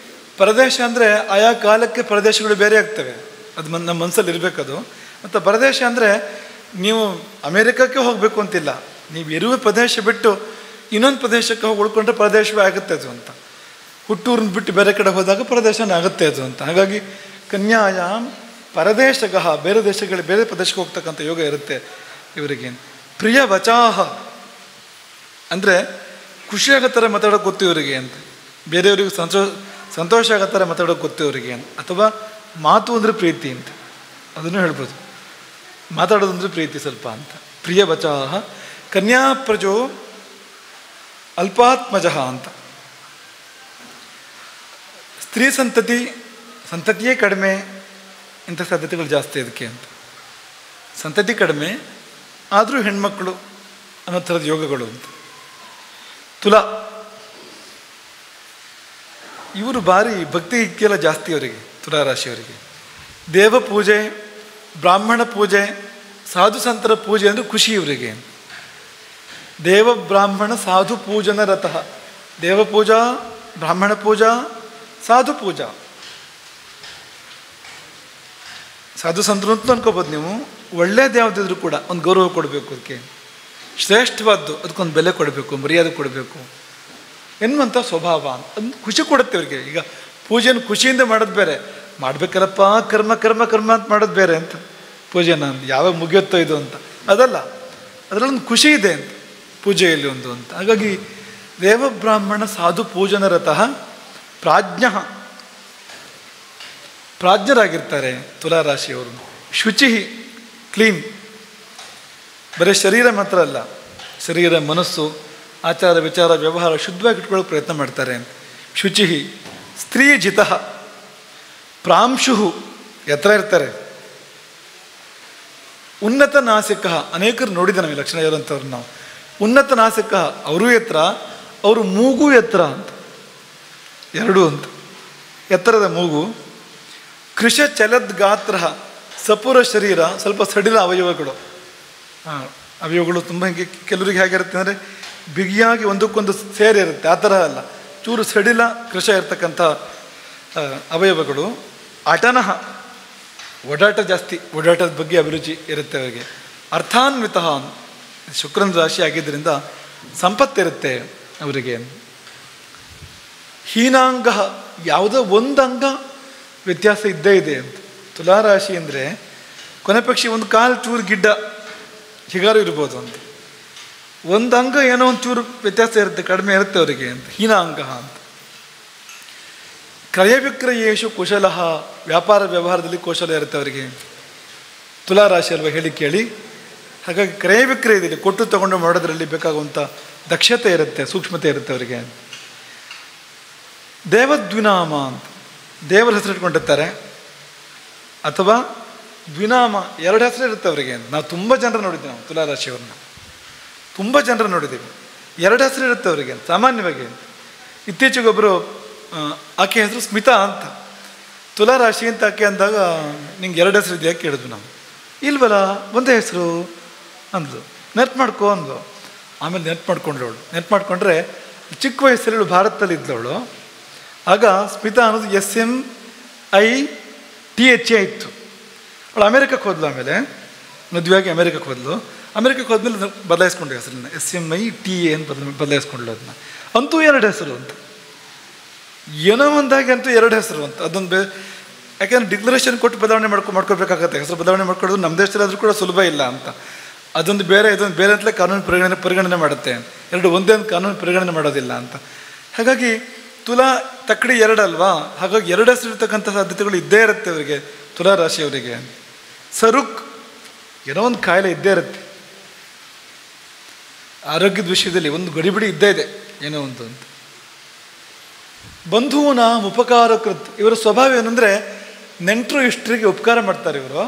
ಪರದೇಶ ಅಂದರೆ ಆಯಾ ಕಾಲಕ್ಕೆ ಪ್ರದೇಶಗಳು ಬೇರೆ ಆಗ್ತವೆ, ಅದು ನಮ್ಮ ಮನಸ್ಸಲ್ಲಿ ಇರಬೇಕದು. ಮತ್ತು ಪರದೇಶ ಅಂದರೆ ನೀವು ಅಮೇರಿಕಕ್ಕೆ ಹೋಗಬೇಕು ಅಂತಿಲ್ಲ, ನೀವು ಇರುವ ಪ್ರದೇಶ ಬಿಟ್ಟು ಇನ್ನೊಂದು ಪ್ರದೇಶಕ್ಕೆ ಹೋಗಿ ಉಳ್ಕೊಂಡ್ರೆ ಪ್ರದೇಶವೇ ಆಗುತ್ತೆ ಅದು ಅಂತ. ಹುಟ್ಟೂರನ್ನ ಬಿಟ್ಟು ಬೇರೆ ಕಡೆ ಹೋದಾಗ ಪ್ರದೇಶನೇ ಆಗುತ್ತೆ ಅದು ಅಂತ. ಹಾಗಾಗಿ ಕನ್ಯಾಯಾಮ್ ಪರದೇಶಗಃ, ಬೇರೆ ದೇಶಗಳಿಗೆ, ಬೇರೆ ಪ್ರದೇಶಕ್ಕೆ ಹೋಗ್ತಕ್ಕಂಥ ಯೋಗ ಇರುತ್ತೆ ಇವರಿಗೆ. ಪ್ರಿಯ ವಚಾಹ ಅಂದರೆ ಖುಷಿಯಾಗೋ ಥರ ಮಾತಾಡೋಕೆ ಗೊತ್ತು ಇವರಿಗೆ ಅಂತ. ಬೇರೆಯವರಿಗೆ ಸಂತೋಷ ಆಗೋ ಥರ ಮಾತಾಡೋಕೆ ಗೊತ್ತು ಇವರಿಗೆ ಅಂತ. ಅಥವಾ ಮಾತು ಅಂದರೆ ಪ್ರೀತಿ ಅಂತ, ಅದನ್ನು ಹೇಳ್ಬೋದು. ಮಾತಾಡೋದಂದ್ರೆ ಪ್ರೀತಿ ಸ್ವಲ್ಪ ಅಂತ. ಪ್ರಿಯ ವಚಾಹ. ಕನ್ಯಾಪ್ರಜೋ ಅಲ್ಪಾತ್ಮಜ ಅಂತ. ಸ್ತ್ರೀ ಸಂತತಿಯೇ ಕಡಿಮೆ, ಇಂಥ ಸಾಧ್ಯತೆಗಳು ಜಾಸ್ತಿ ಅದಕ್ಕೆ ಅಂತ. ಸಂತತಿ ಕಡಿಮೆ ಆದರೂ ಹೆಣ್ಮಕ್ಕಳು ಅನ್ನೋ ಥರದ ಯೋಗಗಳು ಅಂತ. ತುಲಾ, ಇವರು ಭಾರಿ ಭಕ್ತಿ ಇಕ್ಕೆಲ್ಲ ಜಾಸ್ತಿ ಅವರಿಗೆ, ತುಲಾರಾಶಿಯವರಿಗೆ. ದೇವ ಪೂಜೆ, ಬ್ರಾಹ್ಮಣ ಪೂಜೆ, ಸಾಧು ಸಂತರ ಪೂಜೆ ಅಂದರೆ ಖುಷಿ ಇವರಿಗೆ. ದೇವ ಬ್ರಾಹ್ಮಣ ಸಾಧು ಪೂಜನ ರತಃ. ದೇವಪೂಜಾ, ಬ್ರಾಹ್ಮಣ ಪೂಜಾ, ಸಾಧು ಪೂಜಾ. ಸಾಧು ಸಂತರು ಅಂತ ಅನ್ಕೋಬೋದು ನೀವು. ಒಳ್ಳೇದು ಯಾವುದಿದ್ರು ಕೂಡ ಒಂದು ಗೌರವ ಕೊಡಬೇಕು, ಅದಕ್ಕೆ ಶ್ರೇಷ್ಠವಾದ್ದು, ಅದಕ್ಕೊಂದು ಬೆಲೆ ಕೊಡಬೇಕು, ಮರ್ಯಾದೆ ಕೊಡಬೇಕು ಎನ್ನುವಂಥ ಸ್ವಭಾವ. ಅದು ಖುಷಿ ಕೊಡುತ್ತೆ ಅವ್ರಿಗೆ. ಈಗ ಪೂಜೆನ ಖುಷಿಯಿಂದ ಮಾಡೋದು ಬೇರೆ, ಮಾಡಬೇಕಲ್ಲಪ್ಪ ಕರ್ಮ ಕರ್ಮ ಕರ್ಮ ಅಂತ ಮಾಡೋದು ಬೇರೆ ಅಂತ. ಪೂಜೆನ ಯಾವಾಗ ಮುಗಿಯುತ್ತೋ ಇದು ಅಂತ ಅದಲ್ಲ, ಅದರಲ್ಲೊಂದು ಖುಷಿ ಇದೆ ಅಂತ ಪೂಜೆಯಲ್ಲಿ ಒಂದು ಅಂತ. ಹಾಗಾಗಿ ದೇವಬ್ರಾಹ್ಮಣ ಸಾಧು ಪೂಜನರತಃ ಪ್ರಾಜ್ಞ, ಪ್ರಾಜ್ಞರಾಗಿರ್ತಾರೆ ತುಲಾರಾಶಿಯವರು. ಶುಚಿ, ಕ್ಲೀನ್, ಬರೀ ಶರೀರ ಮಾತ್ರ ಅಲ್ಲ, ಶರೀರ, ಮನಸ್ಸು, ಆಚಾರ ವಿಚಾರ ವ್ಯವಹಾರ ಶುದ್ಧವಾಗಿ ಇಟ್ಕೊಳ್ಳೋಕೆ ಪ್ರಯತ್ನ ಮಾಡ್ತಾರೆ. ಶುಚಿ. ಸ್ತ್ರೀ ಜಿತ, ಪ್ರಾಂಶು, ಎತ್ತರ ಇರ್ತಾರೆ. ಉನ್ನತ ನಾಸಿಕ, ಅನೇಕರು ನೋಡಿದ ನಾವು ಲಕ್ಷಣ ಇರೋಂಥವ್ರು ನಾವು. ಉನ್ನತ ನಾಸಿಕ, ಅವರೂ ಎತ್ತರ, ಅವರು ಮೂಗು ಎತ್ತರ ಅಂತ, ಎರಡೂ ಅಂತ, ಎತ್ತರದ ಮೂಗು. ಕೃಶ ಚಲದ್ ಗಾತ್ರ, ಸಪುರ ಶರೀರ, ಸ್ವಲ್ಪ ಸಡಿಲ ಅವಯವಗಳು. ಅವಯವಗಳು ತುಂಬ ಹಿಂಗೆ ಕೆಲವರಿಗೆ ಹೇಗಿರುತ್ತೆ ಅಂದರೆ ಬಿಗಿಯಾಗಿ ಒಂದಕ್ಕೊಂದು ಸೇರಿರುತ್ತೆ, ಆ ಥರ ಅಲ್ಲ, ಚೂರು ಸಡಿಲ ಕೃಶ ಇರ್ತಕ್ಕಂಥ ಅವಯವಗಳು. ಅಟನಃ, ಓಡಾಟ ಜಾಸ್ತಿ, ಓಡಾಟದ ಬಗ್ಗೆ ಅಭಿರುಚಿ ಇರುತ್ತೆ ಅವರಿಗೆ. ಅರ್ಥಾನ್ವಿತ, ಶುಕ್ರನ ರಾಶಿ ಆಗಿದ್ದರಿಂದ ಸಂಪತ್ತಿರುತ್ತೆ ಅವರಿಗೆ. ಹೀನಾಂಗ, ಯಾವುದೋ ಒಂದು ಅಂಗ ವ್ಯತ್ಯಾಸ ಇದ್ದೇ ಇದೆ ಅಂತ. ತುಲಾರಾಶಿ ಅಂದರೆ ಕೊನೆ ಪಕ್ಷಿ ಒಂದು ಕಾಲು ಚೂರು ಗಿಡ್ಡ ಹೀಗಾರು ಇರ್ಬೋದು ಅಂತ. ಒಂದು ಅಂಗ ಏನೋ ಒಂದು ಚೂರು ವ್ಯತ್ಯಾಸ ಇರುತ್ತೆ, ಕಡಿಮೆ ಇರುತ್ತೆ ಅವರಿಗೆ ಅಂತ. ಹೀನಾಂಗ ಅಂತ. ಕ್ರಯ ವಿಕ್ರಯೇಶು ಕುಶಲ, ವ್ಯಾಪಾರ ವ್ಯವಹಾರದಲ್ಲಿ ಕೌಶಲ ಇರುತ್ತೆ ಅವರಿಗೆ. ತುಲಾರಾಶಿ ಅಲ್ವಾ ಹೇಳಿ ಕೇಳಿ. ಹಾಗಾಗಿ ಕ್ರಯ ವಿಕ್ರಯದಲ್ಲಿ ಕೊಟ್ಟು ತಗೊಂಡು ಮಾಡೋದ್ರಲ್ಲಿ ಬೇಕಾಗುವಂಥ ದಕ್ಷತೆ ಇರುತ್ತೆ, ಸೂಕ್ಷ್ಮತೆ ಇರುತ್ತೆ ಅವರಿಗೆ. ದೇವದ್ವಿನಾಮ ಅಂತ ದೇವರ ಹೆಸರು ಇಟ್ಕೊಂಡಿರ್ತಾರೆ, ಅಥವಾ ದ್ವಿನಾಮ ಎರಡು ಹೆಸರು ಇರುತ್ತೆ ಅವರಿಗೆ. ನಾವು ತುಂಬ ಜನರು ನೋಡಿದ್ದೀವಿ, ನಾವು ತುಲಾರಾಶಿಯವ್ರನ್ನ ತುಂಬ ಜನರು ನೋಡಿದ್ದೀವಿ, ಎರಡು ಹೆಸರು ಇರುತ್ತೆ ಅವರಿಗೆ ಸಾಮಾನ್ಯವಾಗಿ. ಇತ್ತೀಚೆಗೊಬ್ಬರು ಆಕೆ ಹೆಸರು ಸ್ಮಿತಾ ಅಂತ, ತುಲಾರಾಶಿ ಅಂತ ಆಕೆ ಅಂದಾಗ ನಿಂಗೆ ಎರಡು ಹೆಸರು ಇದೆಯಾ ಕೇಳಿದ್ವಿ ನಾವು. ಇಲ್ವಲ್ಲ, ಒಂದೇ ಹೆಸರು ಅಂದ್ಲು. ನೆನಪು ಮಾಡ್ಕೊ ಅಂದ್ಲು. ಆಮೇಲೆ ನೆನಪು ಮಾಡ್ಕೊಂಡ್ಳು. ನೆನಪು ಮಾಡ್ಕೊಂಡ್ರೆ ಚಿಕ್ಕ ವಯಸ್ಸಲ್ಲಿ ಇವಳು ಭಾರತದಲ್ಲಿ ಇದ್ದವಳು. ಆಗ ಸ್ಮಿತಾ ಅನ್ನೋದು SMITHA ಇತ್ತು. ಅವಳು ಅಮೇರಿಕಕ್ಕೆ ಹೋದ್ಲು. ಆಮೇಲೆ ಮದುವೆಯಾಗಿ ಅಮೇರಿಕಕ್ಕೆ ಹೋದ್ಲು. ಅಮೇರಿಕಕ್ಕೆ ಹೋದ್ಮೇಲೆ ಬದಲಾಯಿಸ್ಕೊಂಡು ಹೆಸರನ್ನ SMITA ಅಂತ ಬದಲಾಯಿಸ್ಕೊಂಡ್ಲು ಅದನ್ನ. ಅಂತೂ ಎರಡು ಹೆಸರು ಅಂತ, ಏನೋ ಒಂದಾಗಿ ಅಂತೂ ಎರಡು ಹೆಸರು ಅಂತ. ಅದೊಂದು ಯಾಕೆಂದ್ರೆ ಡಿಕ್ಲರೇಷನ್ ಕೊಟ್ಟು ಬದಲಾವಣೆ ಮಾಡ್ಕೋಬೇಕಾಗತ್ತೆ. ಹೆಸರು ಬದಲಾವಣೆ ಮಾಡ್ಕೊಳ್ಳೋದು ನಮ್ಮ ದೇಶದಲ್ಲಾದರೂ ಕೂಡ ಸುಲಭ ಇಲ್ಲ ಅಂತ. ಅದೊಂದು ಬೇರೆ, ಇದೊಂದು ಬೇರೆ ಅಂತಲೇ ಕಾನೂನು ಪರಿಗಣನೆ ಮಾಡುತ್ತೆ. ಎರಡು ಒಂದೇ ಒಂದು ಕಾನೂನು ಪರಿಗಣನೆ ಮಾಡೋದಿಲ್ಲ ಅಂತ. ಹಾಗಾಗಿ ತುಲಾ ತಕ್ಕಡಿ ಎರಡಲ್ವಾ, ಹಾಗಾಗಿ ಎರಡು ಹೆಸರು ಇರ್ತಕ್ಕಂಥ ಸಾಧ್ಯತೆಗಳು ಇದ್ದೇ ಇರುತ್ತೆ ಅವರಿಗೆ, ತುಲಾ ರಾಶಿಯವರಿಗೆ. ಸರುಕ್, ಏನೋ ಒಂದು ಕಾಯಿಲೆ ಇದ್ದೇ ಇರುತ್ತೆ. ಆರೋಗ್ಯದ ವಿಷಯದಲ್ಲಿ ಒಂದು ಗಡಿಬಿಡಿ ಇದ್ದೇ ಇದೆ, ಏನೋ ಒಂದು ಅಂತ. ಬಂಧುವನ ಉಪಕಾರಕೃತ್, ಇವರ ಸ್ವಭಾವ ಏನಂದರೆ ನೆಂಟರು ಇಷ್ಟರಿಗೆ ಉಪಕಾರ ಮಾಡ್ತಾರೆ. ಇವರು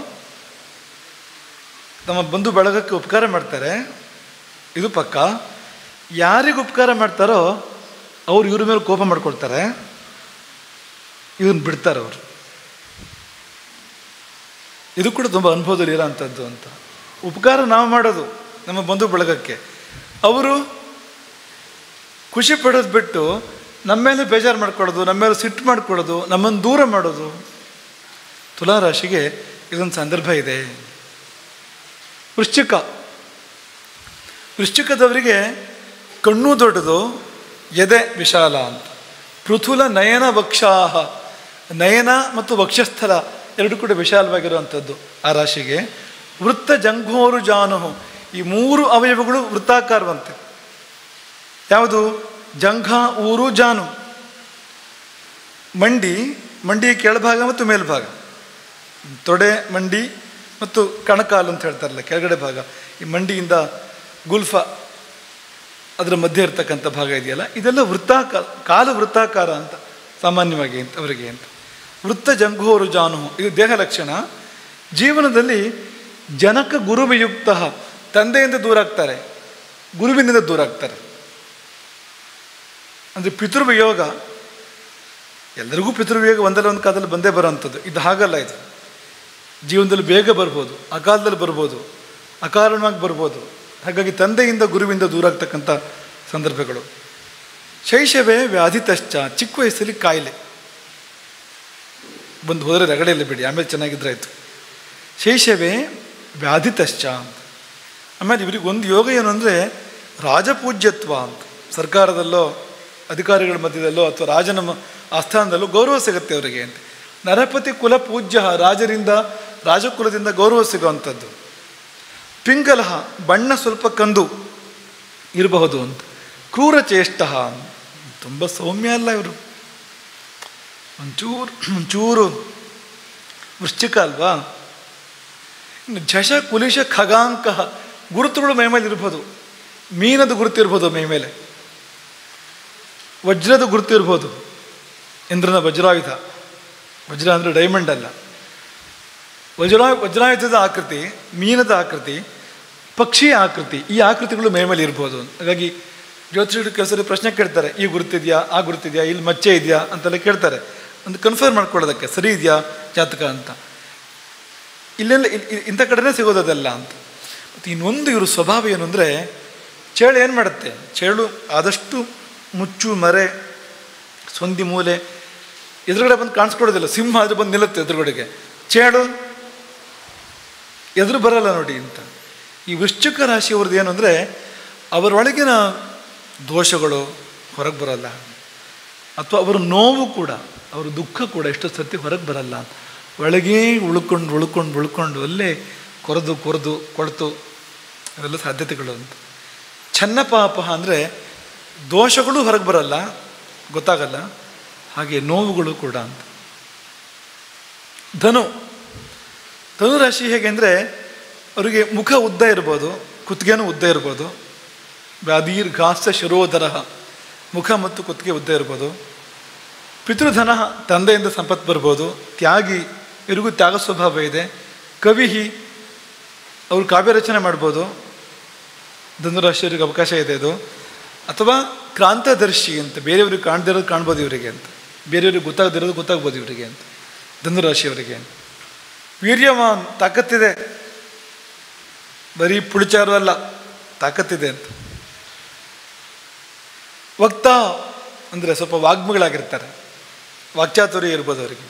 ನಮ್ಮ ಬಂಧು ಬಳಗಕ್ಕೆ ಉಪಕಾರ ಮಾಡ್ತಾರೆ, ಇದು ಪಕ್ಕ. ಯಾರಿಗೆ ಉಪಕಾರ ಮಾಡ್ತಾರೋ ಅವ್ರು ಇವ್ರ ಮೇಲೆ ಕೋಪ ಮಾಡ್ಕೊಳ್ತಾರೆ, ಇವ್ರನ್ನ ಬಿಡ್ತಾರೆ ಅವರು. ಇದು ಕೂಡ ತುಂಬ ಅನುಭವದಲ್ಲಿ ಇರೋ ಅಂಥದ್ದು ಅಂತ. ಉಪಕಾರ ನಾವು ಮಾಡೋದು ನಮ್ಮ ಬಂಧು ಬಳಗಕ್ಕೆ, ಅವರು ಖುಷಿ ಪಡೋದು ಬಿಟ್ಟು ನಮ್ಮ ಮೇಲೆ ಬೇಜಾರು ಮಾಡ್ಕೊಳ್ಳೋದು, ನಮ್ಮ ಮೇಲೆ ಸಿಟ್ಟು ಮಾಡ್ಕೊಳ್ಳೋದು, ನಮ್ಮನ್ನು ದೂರ ಮಾಡೋದು. ತುಲಾರಾಶಿಗೆ ಇದೊಂದು ಸಂದರ್ಭ ಇದೆ. ವೃಶ್ಚಿಕದವರಿಗೆ ಕಣ್ಣು ದೊಡ್ಡದು, ಎದೆ ವಿಶಾಲ ಅಂತ. ಪೃಥುಲ ನಯನ ವಕ್ಷಾಹ, ನಯನ ಮತ್ತು ವಕ್ಷಸ್ಥಲ ಎರಡು ಕೂಡ ವಿಶಾಲವಾಗಿರುವಂಥದ್ದು ಆ ರಾಶಿಗೆ. ವೃತ್ತ ಜಂಘೋರು ಜಾನುಹು, ಈ ಮೂರು ಅವಯವಗಳು ವೃತ್ತಾಕಾರವಂತೆ. ಯಾವುದು? ಜಂಘ, ಊರು, ಜಾನು. ಮಂಡಿ ಕೆಳಭಾಗ ಮತ್ತು ಮೇಲ್ಭಾಗ, ತೊಡೆ ಮಂಡಿ ಮತ್ತು ಕಣಕಾಲು ಅಂತ ಹೇಳ್ತಾರಲ್ಲ, ಕೆಳಗಡೆ ಭಾಗ. ಈ ಮಂಡಿಯಿಂದ ಗುಲ್ಫ ಅದರ ಮಧ್ಯೆ ಇರ್ತಕ್ಕಂಥ ಭಾಗ ಇದೆಯಲ್ಲ, ಇದೆಲ್ಲ ವೃತ್ತಾಕಾರ, ಕಾಲು ವೃತ್ತಾಕಾರ ಅಂತ ಸಾಮಾನ್ಯವಾಗಿ ಅಂತ ಅವರಿಗೆ ಅಂತ. ವೃತ್ತ ಜಂಘೋರು ಜಾನುಹು, ಇದು ದೇಹ ಲಕ್ಷಣ. ಜೀವನದಲ್ಲಿ ಜನಕ ಗುರುವಿಯುಕ್ತ, ತಂದೆಯಿಂದ ದೂರ ಆಗ್ತಾರೆ, ಗುರುವಿನಿಂದ ದೂರ ಆಗ್ತಾರೆ. ಅಂದರೆ ಪಿತೃವಿಯೋಗ, ಎಲ್ಲರಿಗೂ ಪಿತೃವಿಯೋಗ ಒಂದಲ್ಲ ಒಂದು ಕಾಲದಲ್ಲಿ ಬಂದೇ ಬರೋವಂಥದ್ದು. ಇದು ಹಾಗಲ್ಲ. ಇದು ಜೀವನದಲ್ಲಿ ಬೇಗ ಬರ್ಬೋದು, ಅಕಾಲದಲ್ಲಿ ಬರ್ಬೋದು, ಅಕಾರಣವಾಗಿ ಬರ್ಬೋದು. ಹಾಗಾಗಿ ತಂದೆಯಿಂದ ಗುರುವಿಂದ ದೂರ ಆಗ್ತಕ್ಕಂಥ ಸಂದರ್ಭಗಳು. ಶೈಶವೇ ವ್ಯಾಧಿತಶ್ಚ, ಚಿಕ್ಕ ವಯಸ್ಸಲ್ಲಿ ಕಾಯಿಲೆ ಬಂದು ಹೋದರೆ ರಗಡೆಯಲ್ಲಿ ಬಿಡಿ, ಆಮೇಲೆ ಚೆನ್ನಾಗಿದ್ರೆ ಆಯಿತು. ಶೈಶವೇ ವ್ಯಾಧಿತಶ್ಚ ಅಂತ. ಆಮೇಲೆ ಇವ್ರಿಗೆ ಒಂದು ಯೋಗ ಏನು ಅಂದರೆ ರಾಜಪೂಜ್ಯತ್ವ ಅಂತ. ಸರ್ಕಾರದಲ್ಲೋ ಅಧಿಕಾರಿಗಳ ಮಧ್ಯದಲ್ಲೋ ಅಥವಾ ರಾಜನ ಆಸ್ಥಾನದಲ್ಲೋ ಗೌರವ ಸಿಗುತ್ತೆ ಅವರಿಗೆ ಅಂತ. ನರಪತಿ ಕುಲ ಪೂಜ್ಯ, ರಾಜರಿಂದ ರಾಜಕುಲದಿಂದ ಗೌರವ ಸಿಗುವಂಥದ್ದು. ಪಿಂಗಲಹ, ಬಣ್ಣ ಸ್ವಲ್ಪ ಕಂದು ಇರಬಹುದು ಅಂತ. ಕ್ರೂರ ಚೇಷ್ಟ, ತುಂಬ ಸೌಮ್ಯ ಅಲ್ಲ ಇವರು, ಒಂಚೂರು ವೃಶ್ಚಿಕ ಅಲ್ವಾ. ಇನ್ನು ಝಷ ಕುಲಿಶ ಖಗಾಂಕ, ಗುರುತುಗಳು ಮೈಮೇಲೆ ಇರ್ಬೋದು. ಮೀನದ ಗುರುತಿರ್ಬೋದು ಮೈಮೇಲೆ, ವಜ್ರದ ಗುರುತಿರ್ಬೋದು. ಇಂದ್ರನ ವಜ್ರಾಯುಧ, ವಜ್ರ ಅಂದರೆ ಡೈಮಂಡ್ ಅಲ್ಲ, ವಜ್ರಾಯುಧದ ಆಕೃತಿ, ಮೀನದ ಆಕೃತಿ, ಪಕ್ಷಿಯ ಆಕೃತಿ, ಈ ಆಕೃತಿಗಳು ಮೈಮೇಲೆ ಇರ್ಬೋದು. ಹಾಗಾಗಿ ಜ್ಯೋತಿಷರು ಕೆಲಸದಲ್ಲಿ ಪ್ರಶ್ನೆ ಕೇಳ್ತಾರೆ, ಈ ಗುರುತಿದೆಯಾ, ಆ ಗುರುತಿದೆಯಾ, ಇಲ್ಲಿ ಮಚ್ಚೆ ಇದೆಯಾ ಅಂತೆಲ್ಲ ಕೇಳ್ತಾರೆ, ಒಂದು ಕನ್ಫರ್ಮ್ ಮಾಡ್ಕೊಳ್ಳೋದಕ್ಕೆ, ಸರಿ ಇದೆಯಾ ಜಾತಕ ಅಂತ. ಇಲ್ಲೆಲ್ಲ ಇಂಥ ಕಡೆನೇ ಸಿಗೋದಲ್ಲ ಅಂತ. ಮತ್ತು ಇನ್ನೊಂದು ಇವರು ಸ್ವಭಾವ ಏನು ಅಂದರೆ, ಚೇಳು ಏನು ಮಾಡುತ್ತೆ, ಚೇಳು ಆದಷ್ಟು ಮುಚ್ಚು ಮರೆ ಸಂಧಿ ಮೂಲೆ ಎದುರುಗಡೆ ಬಂದು ಕಾಣಿಸ್ಕೊಡೋದಿಲ್ಲ. ಸಿಂಹ ಆದರೆ ಬಂದು ನಿಲ್ಲುತ್ತೆ ಎದುರುಗಡೆಗೆ, ಚೇಳು ಎದುರು ಬರಲ್ಲ ನೋಡಿ ಅಂತ. ಈ ವೃಶ್ಚಿಕ ರಾಶಿಯವ್ರದ್ದು ಏನು ಅಂದರೆ, ಅವರೊಳಗಿನ ದೋಷಗಳು ಹೊರಗೆ ಬರಲ್ಲ, ಅಥವಾ ಅವರ ನೋವು ಕೂಡ, ಅವರ ದುಃಖ ಕೂಡ ಎಷ್ಟೋ ಸರ್ತಿ ಹೊರಗೆ ಬರಲ್ಲ. ಒಳಗೇ ಉಳ್ಕೊಂಡು ಅಲ್ಲೇ ಕೊರೆದು ಕೊಳ್ತು ಅವೆಲ್ಲ ಸಾಧ್ಯತೆಗಳು ಅಂತ. ಛನ್ನಪಾಪ ಅಂದರೆ ದೋಷಗಳು ಹೊರಗೆ ಬರಲ್ಲ, ಗೊತ್ತಾಗಲ್ಲ, ಹಾಗೆ ನೋವುಗಳು ಕೂಡ ಅಂತ. ಧನುರಾಶಿ ಹೇಗೆ ಅಂದರೆ, ಅವರಿಗೆ ಮುಖ ಉದ್ದ ಇರ್ಬೋದು, ಕುತ್ತಿಗೆನೂ ಉದ್ದ ಇರ್ಬೋದು. ವ್ಯಾದೀರ್ಘಾಸ್ಯ ಶಿರೋಧರ, ಮುಖ ಮತ್ತು ಕುತ್ತಿಗೆ ಉದ್ದ ಇರ್ಬೋದು. ಪಿತೃಧನ, ತಂದೆಯಿಂದ ಸಂಪತ್ತು ಬರ್ಬೋದು. ತ್ಯಾಗಿ, ಇವರಿಗೂ ತ್ಯಾಗ ಸ್ವಭಾವ ಇದೆ. ಕವಿಹಿ, ಅವರು ಕಾವ್ಯ ರಚನೆ ಮಾಡ್ಬೋದು. ಧನುರಾಶಿಯವರಿಗೆ ಅವಕಾಶ ಇದೆ ಅದು. ಅಥವಾ ಕ್ರಾಂತದರ್ಶಿ ಅಂತ, ಬೇರೆಯವ್ರಿಗೆ ಕಾಣದಿರೋದು ಕಾಣ್ಬೋದು ಇವರಿಗೆ ಅಂತ, ಬೇರೆಯವ್ರಿಗೆ ಗೊತ್ತಾಗದಿರೋದು ಗೊತ್ತಾಗ್ಬೋದು ಇವರಿಗೆ ಅಂತ, ಧನುರಾಶಿಯವರಿಗೆ. ವೀರ್ಯವಾನ್, ತಾಕತ್ತಿದೆ, ಬರೀ ಪುಳಿಚಾರು ಅಲ್ಲ, ತಾಕತ್ತಿದೆ ಅಂತ. ವಕ್ತಾ ಅಂದರೆ ಸ್ವಲ್ಪ ವಾಗ್ಮಿಗಳಾಗಿರ್ತಾರೆ, ವಾಕ್ಚಾತುರ್ಯ ಇರ್ಬೋದು ಅವರಿಗೆ.